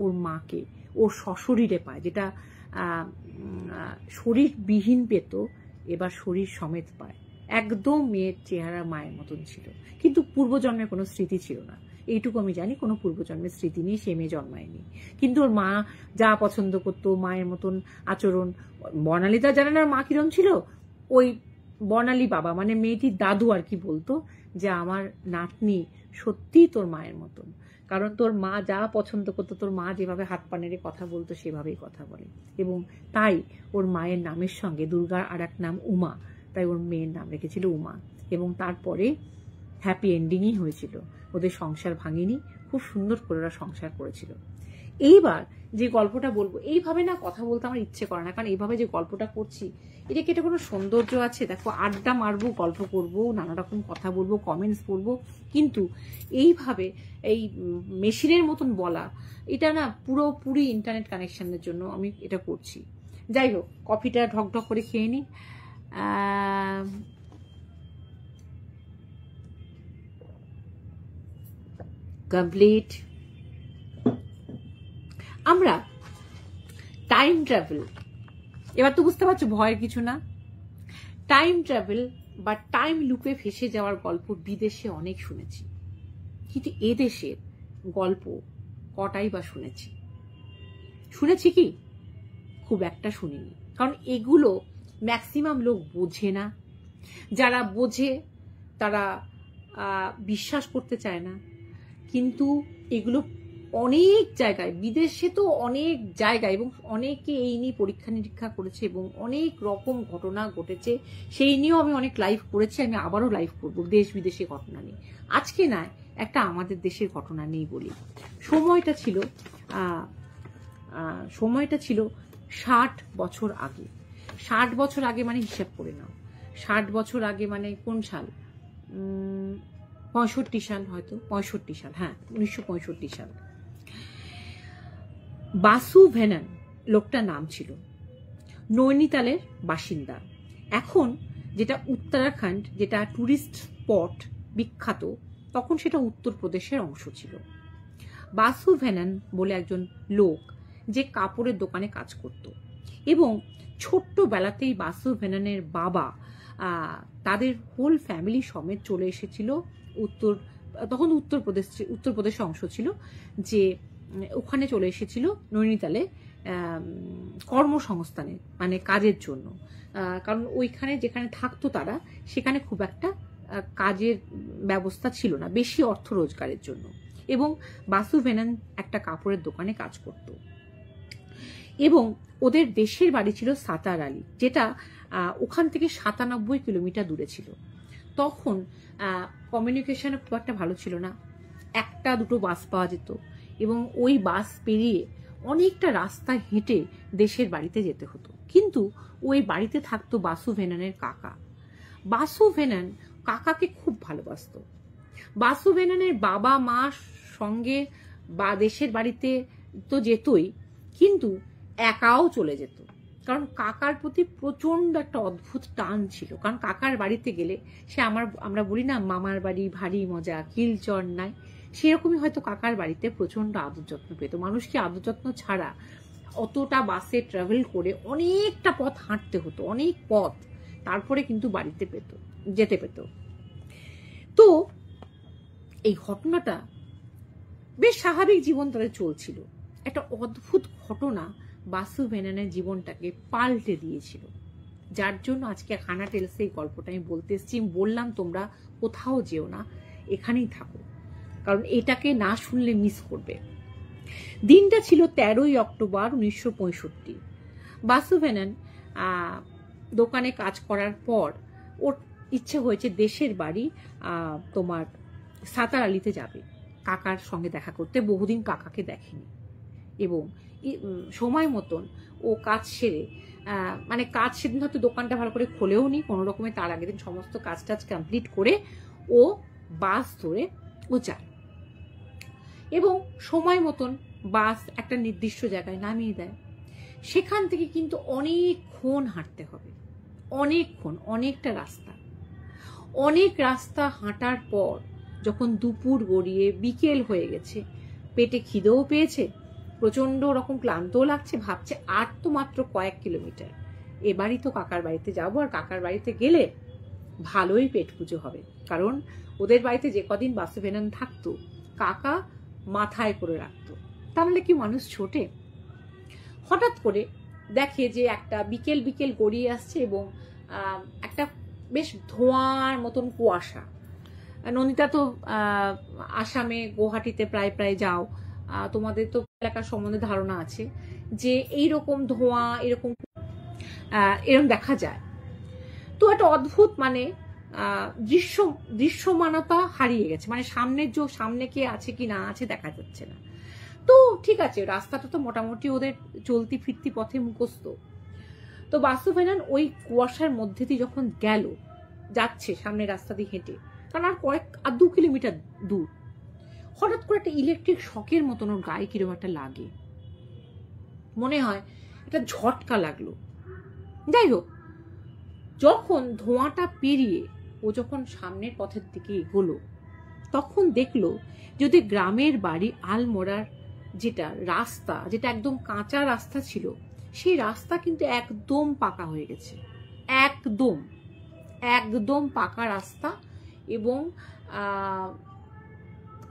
ওর মাকে ওর সশরীরে পায়, যেটা শরীরবিহীন পেত, এবার শরীর সমেত পায়। একদম মেয়ের চেহারা মায়ের মতন ছিল, কিন্তু পূর্বজন্মের কোনো স্মৃতি ছিল না। এইটুকু আমি জানি, কোনো পূর্বজন্মের স্মৃতি নেই, সে মেয়ে জন্মায়নি। কিন্তু ওর মা যা পছন্দ করতো, মায়ের মতন আচরণ। বর্ণালী তা জানে না মা কিরম ছিল, ওই বর্ণালী বাবা মানে মেয়েটির দাদু আর কি বলতো যে আমার নাতনি সত্যিই তোর মায়ের মতন, কারণ তোর মা যা পছন্দ করতো, তোর মা যেভাবে হাত পা নেড়ে কথা বলতো সেভাবেই কথা বলে। এবং তাই ওর মায়ের নামের সঙ্গে দুর্গার আর এক নাম উমা, তাই ওর মেয়ের নাম রেখেছিল উমা। এবং তারপরে হ্যাপি এন্ডিংই হয়েছিল, ওদের সংসার ভাঙেনি, খুব সুন্দর করে ওরা সংসার করেছিল। এইবার যে গল্পটা বলবো, এইভাবে না কথা বলতে আমার ইচ্ছে করে না, কারণ এইভাবে যে গল্পটা করছি এটা কি এটা কোনো সৌন্দর্য আছে? দেখো, আড্ডা মারবো, গল্প করবো, নানা রকম কথা বলবো, কমেন্টস পড়বো, কিন্তু এইভাবে এই মেশিনের মতন বলা, এটা না পুরোপুরি ইন্টারনেট কানেকশনের জন্য আমি এটা করছি। যাই হোক, কফিটা ঢকঢক করে খেয়ে নিই। কমপ্লিট। আমরা টাইম ট্রাভেল, এবার তো বুঝতে পারছো ভয়ের কিছু না। টাইম ট্রাভেল বা টাইম লুপে ফেসে যাওয়ার গল্প বিদেশে অনেক শুনেছি, কিন্তু এদেশের গল্প কটাই বা শুনেছি কি খুব একটা শুনিনি, কারণ এগুলো ম্যাক্সিমাম লোক বোঝে না। যারা বোঝে তারা বিশ্বাস করতে চায় না। কিন্তু এগুলো অনেক জায়গায়, বিদেশে তো অনেক জায়গায়, এবং অনেকে এই নিয়ে পরীক্ষা নিরীক্ষা করেছে এবং অনেক রকম ঘটনা ঘটেছে, সেই নিয়েও আমি অনেক লাইভ করেছি, আমি আবারও লাইভ করবো দেশ বিদেশে ঘটনা নিয়ে। আজকে নয়, একটা আমাদের দেশের ঘটনা নিয়ে বলি। সময়টা ছিল 60 বছর আগে। 60 বছর আগে মানে হিসাব করে নাও, 60 বছর আগে মানে কোন সাল? 65 সাল, হয়তো 65 সাল, হ্যাঁ 1965 সাল। বাসু ভেনান লোকটার নাম ছিল, নৈনিতালের বাসিন্দা। এখন যেটা উত্তরাখণ্ড, যেটা টুরিস্ট স্পট বিখ্যাত, তখন সেটা উত্তরপ্রদেশের অংশ ছিল। বাসু ভেনান বলে একজন লোক, যে কাপড়ের দোকানে কাজ করত, এবং ছোট্টবেলাতেই বাসু ভেনানের বাবা তাদের হোল ফ্যামিলি সমেত চলে এসেছিল তখন উত্তরপ্রদেশের অংশ ছিল, যে ওখানে চলে এসেছিল নৈনিতালে কর্মসংস্থানে, মানে কাজের জন্য। কারণ ওইখানে যেখানে থাকতো তারা, সেখানে খুব একটা কাজের ব্যবস্থা ছিল না, বেশি অর্থ রোজগারের জন্য। এবং বাসু ভেনান একটা কাপড়ের দোকানে কাজ করত, এবং ওদের দেশের বাড়ি ছিল সাতারালি, যেটা ওখান থেকে 97 কিলোমিটার দূরে ছিল। তখন কমিউনিকেশন খুব একটা ভালো ছিল না, একটা দুটো বাস পাওয়া যেত এবং ওই বাস পেরিয়ে অনেকটা রাস্তা হেঁটে দেশের বাড়িতে যেতে হতো। কিন্তু ওই বাড়িতে থাকতো বাসু ভেনানের কাকা। বাসু ভেনান কাকাকে খুব ভালোবাসতো। বাসু ভেনানের বাবা মা সঙ্গে বা দেশের বাড়িতে তো যেতই, কিন্তু একাও চলে যেত, কারণ কাকার প্রতি প্রচন্ড একটা অদ্ভুত টান ছিল। কারণ কাকার বাড়িতে গেলে সে আমরা বলি না মামার বাড়ি ভারী মজা, কিলচর নাই, সেরকমই হয়তো কাকার বাড়িতে প্রচন্ড আদর যত্ন পেত। মানুষ কি আদর যত্ন ছাড়া অতটা বাসে ট্রাভেল করে অনেকটা পথ হাঁটতে হতো, অনেক পথ, তারপরে কিন্তু বাড়িতে যেতে পেত। তো এই ঘটনাটা বেশ স্বাভাবিক জীবন তাদের চলছিল। একটা অদ্ভুত ঘটনা বাসু ভেনানের জীবনটাকে পাল্টে দিয়েছিল, যার জন্য আজকে হানা টেলসে এই গল্পটা আমি বলতে এসেছি। বললাম তোমরা কোথাও যেও না, এখানেই থাকো, কারণ এটাকে না শুনলে মিস করবে। দিনটা ছিল 13ই অক্টোবর 1965। বাসু ভেনান দোকানে কাজ করার পর ওর ইচ্ছে হয়েছে দেশের বাড়ি তোমার সাতারালিতে যাবে, কাকার সঙ্গে দেখা করতে। বহুদিন কাকাকে দেখেনি এবং সময় মতন ও কাজ সেরে মানে কাজ সেদিন হয়তো দোকানটা ভালো করে খোলেও নি কোনো রকমে, তার আগের দিন সমস্ত কাজ টাজ কমপ্লিট করে ও বাস ধরে ও যায় এবং সময় মতন বাস একটা নির্দিষ্ট জায়গায় নামিয়ে দেয়। সেখান থেকে কিন্তু অনেকক্ষণ হাঁটতে হবে, অনেকক্ষণ, অনেক রাস্তা হাঁটার পর যখন দুপুর গড়িয়ে বিকেল হয়ে গেছে, পেটে খিদেও পেয়েছে, প্রচন্ড রকম ক্লান্তও লাগছে, ভাবছে আর তো মাত্র কয়েক কিলোমিটার, এবারই তো কাকার বাড়িতে যাবো, আর কাকার বাড়িতে গেলে ভালোই পেট পুজো হবে। কারণ ওদের বাড়িতে যে কদিন বাসু ভেনান থাকতো কাকা মাথায় করে রাখতো, তাহলে কি মানুষ ছোটে? হঠাৎ করে দেখে যে একটা বিকেল গড়িয়ে আসছে এবং একটা বেশ ধোঁয়ার মতন কুয়াশা। নন্দিতা তো আসামে গুয়াহাটিতে প্রায় যাও, তোমাদের তো এলাকার সম্বন্ধে ধারণা আছে যে এইরকম ধোঁয়া এরকম দেখা যায়। তো একটা অদ্ভুত মানে দৃশ্যমানতা হারিয়ে গেছে, মানে সামনে কে আছে কি না আছে দেখা যাচ্ছে না। তো ঠিক আছে, রাস্তাটা তো মোটামুটি ওদের চলতি ফিরতি পথে মুখস্থ। তো বাসু ভেনান ওই কুয়াশার মধ্যে দিয়ে যখন যাচ্ছে সামনের রাস্তা দিয়ে হেঁটে, কারণ আর 2 কিলোমিটার দূর, হঠাৎ করে একটা ইলেকট্রিক শকের মতন ওর গায়ে কিরকম একটা লাগে, মনে হয় একটা ঝটকা লাগলো। যাই হোক, যখন ধোঁয়াটা পেরিয়ে ও যখন সামনের পথের দিকে এগোলো, তখন দেখলো যদি গ্রামের বাড়ি আলমোড়ার যেটা রাস্তা, যেটা একদম কাঁচা রাস্তা ছিল, সেই রাস্তা কিন্তু একদম পাকা হয়ে গেছে, একদম পাকা রাস্তা। এবং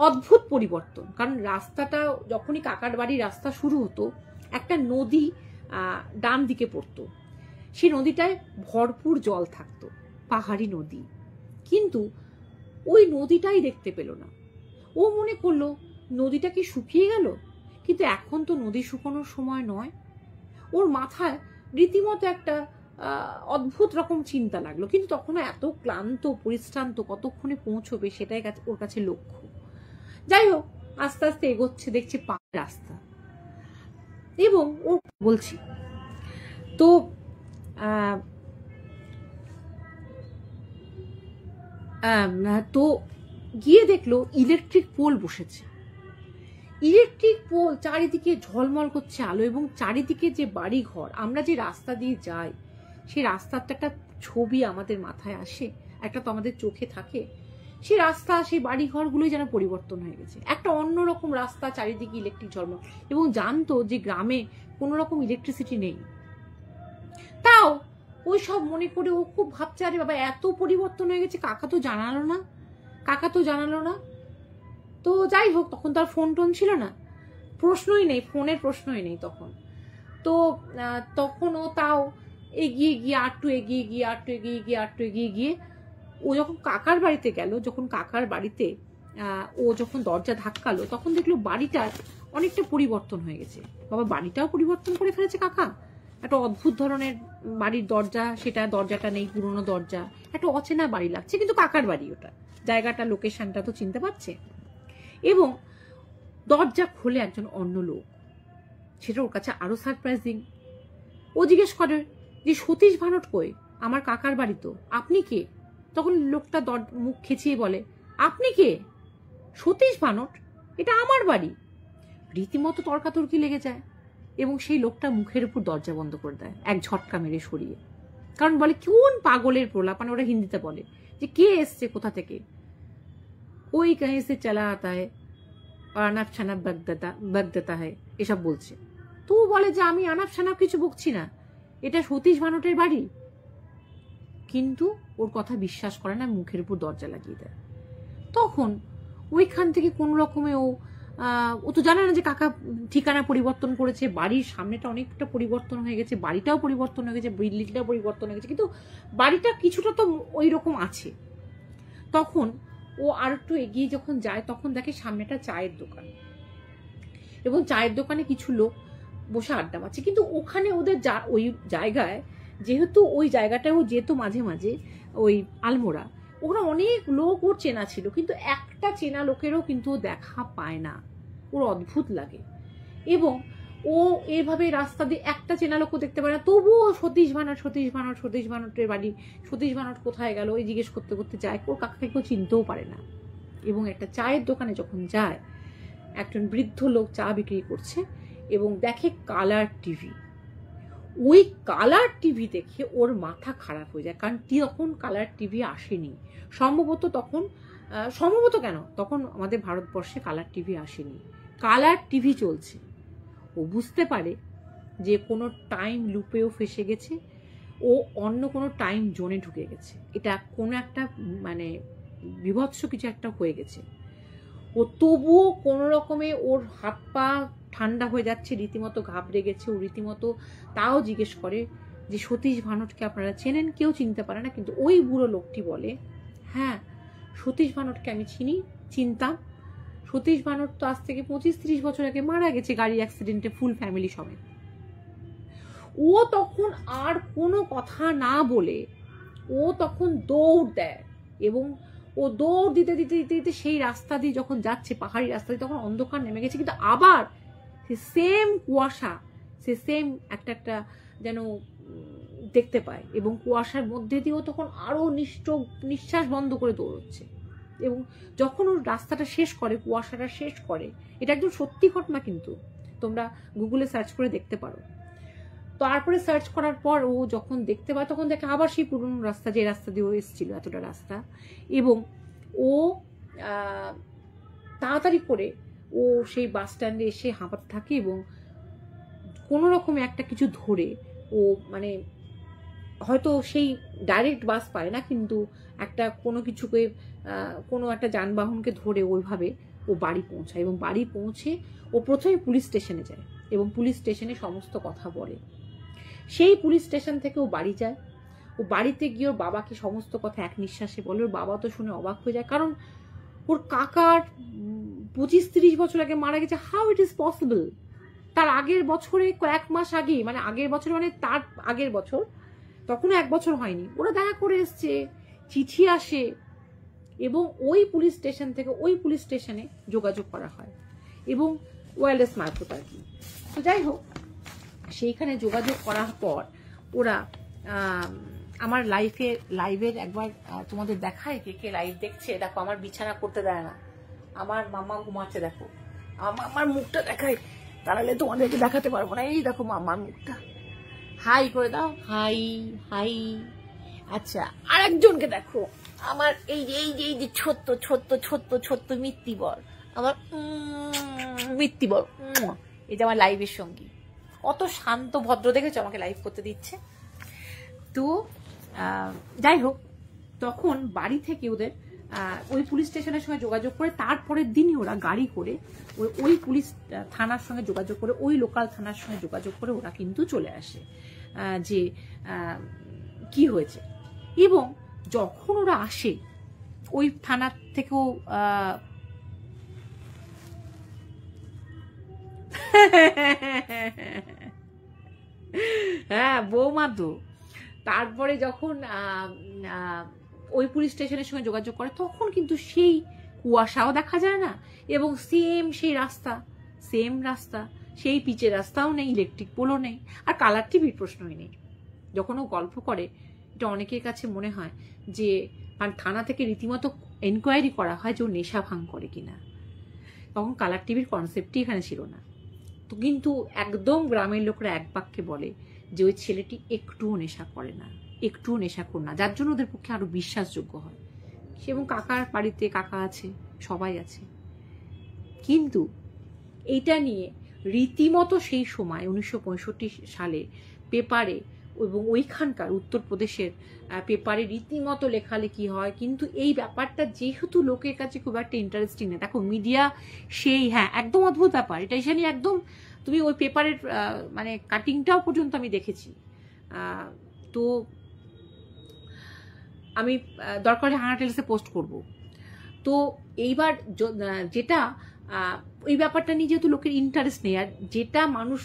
অদ্ভুত পরিবর্তন, কারণ রাস্তাটা যখনই কাকার বাড়ির রাস্তা শুরু হতো একটা নদী ডান দিকে পড়তো, সেই নদীটায় ভরপুর জল থাকতো, পাহাড়ি নদী, কিন্তু ওই নদীটাই দেখতে পেল না। ও মনে করলো নদীটা কি শুকিয়ে গেল, কিন্তু এখন তো নদী শুকানোর সময় নয়। ওর মাথায় রীতিমতো একটা অদ্ভুত রকম চিন্তা লাগলো, কিন্তু তখন এত ক্লান্ত পরিশ্রান্ত, কতক্ষণে পৌঁছবে সেটাই ওর কাছে লক্ষ্য। যাই হোক, আস্তে আস্তে এগোচ্ছে, দেখছে পাকা রাস্তা। এবং ও বলছি তো গিয়ে দেখলো ইলেকট্রিক পোল বসেছে, ইলেকট্রিক পোল চারিদিকে ঝলমল করছে আলো, এবং চারিদিকে যে বাড়ি ঘর, আমরা যে রাস্তা দিয়ে যাই সেই রাস্তার তো একটা ছবি আমাদের মাথায় আসে, একটা তো আমাদের চোখে থাকে। সেই রাস্তা, সেই বাড়ি ঘরগুলোই যেন পরিবর্তন হয়ে গেছে, একটা অন্যরকম রাস্তা, চারিদিকে ইলেকট্রিক ঝলমল। এবং জানতো যে গ্রামে কোনো রকম ইলেকট্রিসিটি নেই, তাও ওই সব মনে করে ও খুব ভাবছে, আরে বাবা এত পরিবর্তন হয়ে গেছে, কাকা তো জানালো না। তো যাই হোক, তখন তার ফোন টোন ছিল না, প্রশ্নই নেই, ফোনের প্রশ্নই নেই তখন। তো তখন ও তাও এগিয়ে গিয়ে ও যখন কাকার বাড়িতে গেল, যখন কাকার বাড়িতে ও যখন দরজা ধাক্কালো, তখন দেখলো বাড়িটার অনেকটা পরিবর্তন হয়ে গেছে। বাবা, বাড়িটাও পরিবর্তন করে ফেলেছে কাকা। একটা অদ্ভুত ধরনের বাড়ির দরজা, সেটা দরজাটা নেই, পুরনো দরজা, একটা অচেনা বাড়ি লাগছে, কিন্তু কাকার বাড়ি ওটা, জায়গাটা লোকেশনটা তো চিনতে পারছে। এবং দরজা খোলে একজন অন্য লোক, সেটা ওর কাছে আরো সারপ্রাইজিং। ও জিজ্ঞেস করে যে সতীশ ভানট কই, আমার কাকার বাড়ি তো, আপনি কে? তখন লোকটা মুখ খেঁচিয়ে বলে, আপনি কে? সতীশ ভানট, এটা আমার বাড়ি। রীতিমতো তর্কাতর্কি লেগে যায় এবং সেই লোকটা মুখের উপর দরজা বন্ধ করে দেয় এক ঝটকা মেরে সরিয়ে। কারণ বলে কোন পাগলের প্রলাপ, মানে ওরা হিন্দিতে বলে যে কে এসছে কোথা থেকে, ওই কাহে সে চালা আতা হ্যায় আর আনাপ শানাপ বকদেতা হ্যায়, এসব বলছে। তো বলে যে আমি আনাপ শানাপ কিছু বকছি না, এটা সতীশ ভানটের বাড়ি। কিন্তু ওর কথা বিশ্বাস করে না, মুখের উপর দরজা লাগিয়ে দেয়। তখন ওইখান থেকে কোন রকমে ও তো জানে না যে কাকা ঠিকানা পরিবর্তন করেছে, বাড়ির সামনেটা অনেকটা পরিবর্তন হয়ে গেছে, বাড়িটাও পরিবর্তন হয়ে গেছে, বিল্ডিংটাও পরিবর্তন হয়ে গেছে, কিন্তু বাড়িটা কিছুটা তো ওই রকম আছে। তখন ও আর একটু এগিয়ে যখন যায় তখন দেখে সামনেটা চায়ের দোকান, এবং চায়ের দোকানে কিছু লোক বসে আড্ডা মারছে। কিন্তু ওখানে ওদের ওই জায়গায়, যেহেতু ওই জায়গাটাও যেত মাঝে মাঝে ওই আলমোড়া, ওরা অনেক লোক ওর চেনা ছিল, কিন্তু একটা চেনা লোকেরও কিন্তু দেখা পায় না, ওর অদ্ভুত লাগে। এবং ও এভাবে রাস্তা দিয়ে একটা চেনা লোকও দেখতে পায় না, তবুও সতীশ ভানট সতীশ ভানট সতীশ ভানটের বাড়ি, সতীশ ভানট কোথায় গেল এই জিজ্ঞেস করতে করতে যায়, ওর কাকাকে কেউ চিনতেও পারে না। এবং একটা চায়ের দোকানে যখন যায়, একজন বৃদ্ধ লোক চা বিক্রি করছে এবং দেখে কালার টিভি। ওই কালার টিভি দেখে ওর মাথা খারাপ হয়ে যায়, কারণ তখন কালার টিভি আসেনি সম্ভবত, সম্ভবত কেন তখন আমাদের ভারতবর্ষে কালার টিভি আসেনি, কালার টিভি চলছে। ও বুঝতে পারে যে কোনো টাইম লুপেও ফেসে গেছে, ও অন্য কোনো টাইম জোনে ঢুকে গেছে, এটা কোনো একটা মানে বিভৎস কিছু একটা হয়ে গেছে। ও তবুও কোনো রকমে ওর হাত পা ঠান্ডা হয়ে যাচ্ছে, রীতিমতো ঘাবড়ে গেছে ও রীতিমতো। তাও জিজ্ঞেস করে যে সতীশ ভানটকে আপনারা চেনেন? কেউ চিনতে পারে না, কিন্তু ওই বুড়ো লোকটি বলে, হ্যাঁ সতীশ ভানটকে আমি চিনতাম। সতীশ ভানট তো আজ থেকে 25-30 বছর আগে মারা গেছে গাড়ি অ্যাক্সিডেন্টে, ফুল ফ্যামিলি সমেত। ও তখন আর কোনো কথা না বলে ও তখন দৌড় দেয়, এবং ও দৌড় দিতে দিতে দিতে দিতে সেই রাস্তা দিয়ে যখন যাচ্ছে, পাহাড়ি রাস্তা দিয়ে, তখন অন্ধকার নেমে গেছে, কিন্তু আবার সে সেম কুয়াশা, সে সেম একটা যেন দেখতে পায়, এবং কুয়াশার মধ্যে দিয়েও তখন আরো নিঃশ্বাস বন্ধ করে দৌড়চ্ছে। এবং যখন ওর রাস্তাটা শেষ করে, কুয়াশাটা শেষ করে, এটা একদম সত্যি ঘটনা, কিন্তু তোমরা গুগলে সার্চ করে দেখতে পারো। তারপরে সার্চ করার পর ও যখন দেখতে পায়, তখন দেখে আবার সেই পুরনো রাস্তা, যে রাস্তা দিয়ে ও এসেছিল এতটা রাস্তা। এবং ও তাড়াতাড়ি করে ও সেই বাস স্ট্যান্ডে এসে হাঁপাতে থাকে, এবং কোনো রকমে একটা কিছু ধরে ও, মানে হয়তো সেই ডাইরেক্ট বাস পায় না, কিন্তু একটা কোনো কিছুকে, কোনো একটা যানবাহনকে ধরে ওইভাবে ও বাড়ি পৌঁছায়। এবং বাড়ি পৌঁছে ও প্রথমে পুলিশ স্টেশনে যায় এবং পুলিশ স্টেশনে সমস্ত কথা বলে। সেই পুলিশ স্টেশন থেকে ও বাড়ি যায়। ও বাড়িতে গিয়ে ওর বাবাকে সমস্ত কথা এক নিঃশ্বাসে বলে। ওর বাবা তো শুনে অবাক হয়ে যায়, কারণ ওর কাকার 25-30 বছর আগে মারা গেছে। How it is possible? তার আগের বছরে, কয়েক মাস আগে, মানে আগের বছর মানে তার আগের বছর, তখনও 1 বছর হয়নি, ওরা দেখা করে এসছে, চিঠি আসে, এবং ওই পুলিশ স্টেশন থেকে ওই পুলিশ স্টেশনে যোগাযোগ করা হয়, এবং ওয়্যারলেস মারফত আর কি। তো যাই হোক, সেইখানে যোগাযোগ করার পর ওরা আমার লাইভের একবার তোমাদের দেখায়, কে কে লাইভ দেখছে। দেখো আমার বিছানা করতে দেয় না, আমার মাম্মা ঘুমাচ্ছে, দেখো আমার মুখটা দেখায়, তাহলে তোমাদেরকে দেখাতে পারবো না। এই দেখো মাম্মার মুখটা, হাই করে দাও, হাই হাই। আচ্ছা, আরেকজনকে দেখো, আমার এই যে ছোট্ট ছোট্ট ছোট্ট ছোট্ট মিত্তিবর, আমার মিত্তিবর, এটা আমার লাইভের সঙ্গী। কত শান্ত ভদ্র, দেখেছো আমাকে লাইভ করতে দিচ্ছে। তো যাই হোক, তখন বাড়ি থেকে ওদের ওই পুলিশ স্টেশনের সঙ্গে যোগাযোগ করে তারপরের দিনই ওরা গাড়ি করে ওই পুলিশ থানার সঙ্গে যোগাযোগ করে, ওই লোকাল থানার সঙ্গে যোগাযোগ করে ওরা কিন্তু চলে আসে যে কি হয়েছে। এবং যখন ওরা আসে ওই থানার থেকেও হ্যাঁ বৌমা তো। তারপরে যখন ওই পুলিশ স্টেশনের সঙ্গে যোগাযোগ করে তখন কিন্তু সেই কুয়াশাও দেখা যায় না, এবং সেম সেই রাস্তা, সেম রাস্তা, সেই পিচের রাস্তাও নেই, ইলেকট্রিক পোলও নেই, আর কালার টিভির প্রশ্নই নেই। যখন ও গল্প করে এটা অনেকের কাছে মনে হয় যে মানে থানা থেকে রীতিমতো এনকোয়ারি করা হয় যে ও নেশা ভাঙ করে কিনা। তখন কালার টিভির কনসেপ্টই এখানে ছিল না। তো কিন্তু একদম গ্রামের লোকরা এক বাক্যে বলে যে ওই ছেলেটি একটুও নেশা করে না, একটুও নেশা করে না, যার জন্য ওদের পক্ষে আরো বিশ্বাসযোগ্য হয়। এবং কাকার বাড়িতে কাকা আছে, সবাই আছে। কিন্তু এইটা নিয়ে রীতিমতো সেই সময় 1965 সালে পেপারে এবং ওইখানকার উত্তরপ্রদেশের পেপারে রীতিমতো লেখালেখি হয়। কিন্তু এই ব্যাপারটা যেহেতু লোকের কাছে খুব একটা ইন্টারেস্টিং না, দেখো মিডিয়া সেই, হ্যাঁ একদম অদ্ভুত ব্যাপার এটা, এসে নিয়ে একদম তুমি ওই পেপারের মানে কাটিংটাও পর্যন্ত আমি দেখেছি। তো আমি দরকার হলে হানা টেলসে পোস্ট করব। তো এইবার যেটা ওই ব্যাপারটা নিয়ে যেহেতু লোকের ইন্টারেস্ট নেই, আর যেটা মানুষ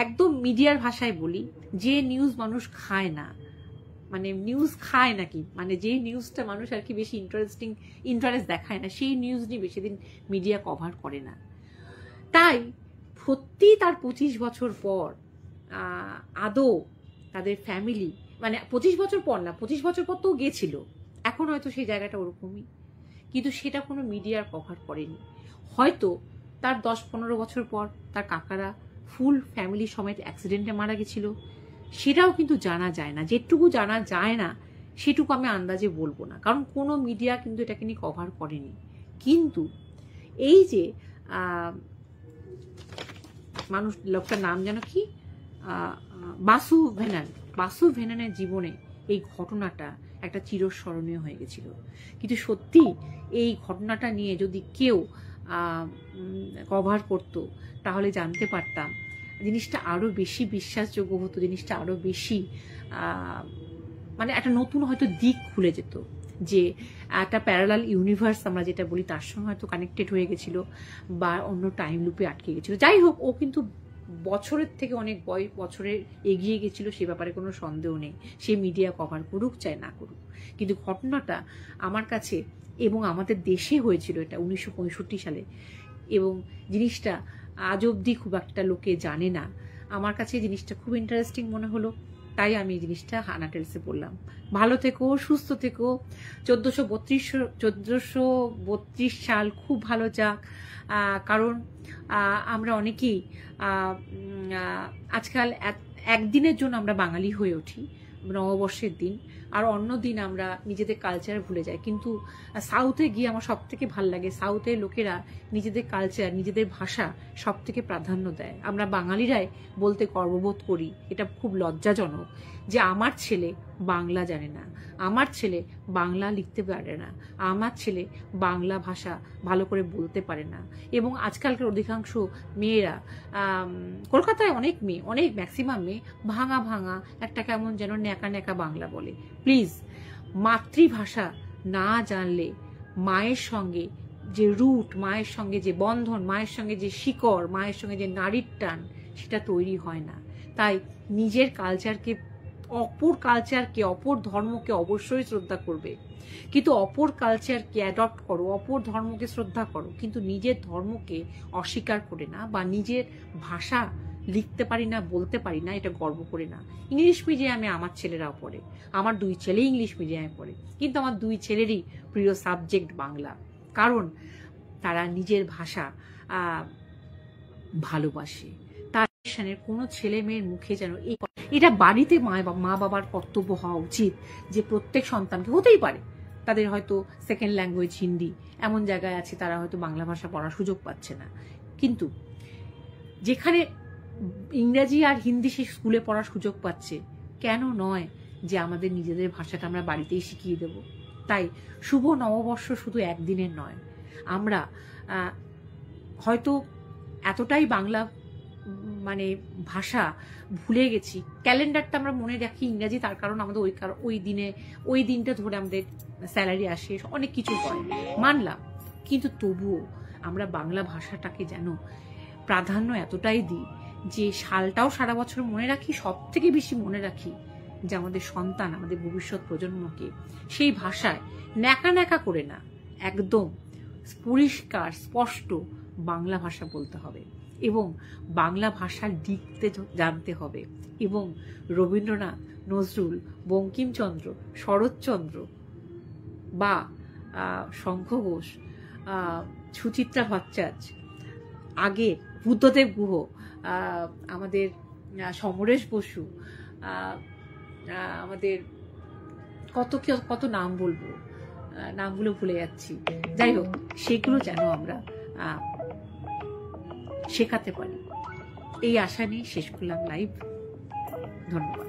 একদম মিডিয়ার ভাষায় বলি, যে নিউজ মানুষ খায় না, মানে নিউজ খায় নাকি, মানে যে নিউজটা মানুষ আর কি বেশি ইন্টারেস্ট দেখায় না, সেই নিউজ নিয়ে বেশি দিন মিডিয়া কভার করে না। তাই সত্যি তার 25 বছর পর আদৌ তাদের ফ্যামিলি, মানে 25 বছর পর না, 25 বছর পর তো গেছিল, এখন হয়তো সেই জায়গাটা ওরকমই, কিন্তু সেটা কোনো মিডিয়ার কভার করেনি। হয়তো তার 10-15 বছর পর তার কাকারা ফুল ফ্যামিলি সমেত অ্যাক্সিডেন্টে মারা গেছিল, সেটাও কিন্তু জানা যায় না। যেটুকু জানা যায় না সেটুকু আমি আন্দাজে বলবো না, কারণ কোনো মিডিয়া কিন্তু এটাকে নিয়ে কভার করেনি। কিন্তু এই যে মানুষ, লোকটার নাম যেন কি, বাসু ভেনানের জীবনে এই ঘটনাটা একটা চিরস্মরণীয় হয়ে গেছিল। কিন্তু সত্যি এই ঘটনাটা নিয়ে যদি কেউ কভার করতো তাহলে জানতে পারতাম, জিনিসটা আরো বেশি বিশ্বাসযোগ্য হতো, জিনিসটা আরো বেশি মানে একটা নতুন হয়তো দিক খুলে যেত, যে একটা প্যারালাল ইউনিভার্স আমরা যেটা বলি তার সঙ্গে হয়তো কানেক্টেড হয়ে গেছিল, বা অন্য টাইম লুপে আটকে গেছিল। যাই হোক, ও কিন্তু বছরের থেকে অনেক বছরে এগিয়ে গেছিল, সে ব্যাপারে কোনো সন্দেহ নেই। সে মিডিয়া কভার করুক চাই না করুক, কিন্তু ঘটনাটা আমার কাছে, এবং আমাদের দেশে হয়েছিল এটা 1965 সালে, এবং জিনিসটা আজ অব্দি খুব একটা লোকে জানে না। আমার কাছে জিনিসটা খুব ইন্টারেস্টিং মনে হলো, তাই আমি এই জিনিসটা হানা টেলসে বললাম। ভালো থেকো, সুস্থ থেকো। 1432 সাল খুব ভালো যাক, কারণ আমরা অনেকেই আজকাল একদিনের জন্য আমরা বাঙালি হয়ে উঠি, নববর্ষের দিন, আর অন্য দিন আমরা নিজেদের কালচার ভুলে যাই। কিন্তু সাউথে গিয়ে আমার সব থেকে ভাল লাগে, সাউথের লোকেরা নিজেদের কালচার, নিজেদের ভাষা সব থেকে প্রাধান্য দেয়। আমরা বাঙালিরাই বলতে গর্ববোধ করি, এটা খুব লজ্জাজনক যে আমার ছেলে বাংলা জানে না, আমার ছেলে বাংলা লিখতে পারে না, আমার ছেলে বাংলা ভাষা ভালো করে বলতে পারে না। এবং আজকালকার অধিকাংশ মেয়েরা, কলকাতায় অনেক ম্যাক্সিমাম মেয়ে ভাঙা একটা কেমন যেন ন্যাকা ন্যাকা বাংলা বলে। প্লিজ, মাতৃভাষা না জানলে মায়ের সঙ্গে যে রুট, মায়ের সঙ্গে যে বন্ধন, মায়ের সঙ্গে যে শিকড়, মায়ের সঙ্গে যে নারীর টান, সেটা তৈরি হয় না। তাই নিজের কালচারকে, অপর ধর্মকে অবশ্যই শ্রদ্ধা করবে, কিন্তু অপর কালচারকে অ্যাডপ্ট করো, অপর ধর্মকে শ্রদ্ধা করো, কিন্তু নিজের ধর্মকে অস্বীকার করে না, বা নিজের ভাষা লিখতে পারি না, বলতে পারি না, এটা গর্ব করে না। ইংলিশ মিডিয়ামে আমার ছেলেরাও পড়ে, আমার 2 ছেলে ইংলিশ মিডিয়ামে পড়ে, কিন্তু আমার 2 ছেলেরই প্রিয় সাবজেক্ট বাংলা, কারণ তারা নিজের ভাষা ভালোবাসে। তার কোনো ছেলে মেয়ের মুখে যেন এটা বাড়িতে মা বাবার কর্তব্য হওয়া উচিত, যে প্রত্যেক সন্তানকে, হতেই পারে তাদের হয়তো সেকেন্ড ল্যাঙ্গুয়েজ হিন্দি, এমন জায়গায় আছে তারা হয়তো বাংলা ভাষা পড়ার সুযোগ পাচ্ছে না, কিন্তু যেখানে ইংরাজি আর হিন্দি সে স্কুলে পড়ার সুযোগ পাচ্ছে, কেন নয় যে আমাদের নিজেদের ভাষাটা আমরা বাড়িতেই শিখিয়ে দেব। তাই শুভ নববর্ষ শুধু একদিনের নয়, আমরা হয়তো এতটাই বাংলা মানে ভাষা ভুলে গেছি, ক্যালেন্ডারটা আমরা মনে রাখি ইংরাজি, তার কারণ আমাদের ওই দিনটা ধরে আমাদের স্যালারি আসে, অনেক কিছু হয়, মানলাম, কিন্তু তবুও আমরা বাংলা ভাষাটাকে যেন প্রাধান্য এতটাই দিই যে সালটাও সারা বছর মনে রাখি, সব থেকে বেশি মনে রাখি যে আমাদের সন্তান, আমাদের ভবিষ্যৎ প্রজন্মকে সেই ভাষায় ন্যাকা ন্যাকা করে না, একদম পরিষ্কার স্পষ্ট বাংলা ভাষা বলতে হবে এবং বাংলা ভাষা লিখতে জানতে হবে। এবং রবীন্দ্রনাথ, নজরুল, বঙ্কিমচন্দ্র, শরৎচন্দ্র বা শঙ্খ ঘোষ, সুচিত্রা ভট্টাচার্য, আগে বুদ্ধদেব গুহ, আমাদের সমরেশ বসু, আমাদের কত নাম বলবো, নামগুলো ভুলে যাচ্ছি। যাই হোক, সেগুলো যেন আমরা শেখাতে পারি, এই আশা নিয়ে শেষ করলাম লাইভ। ধন্যবাদ।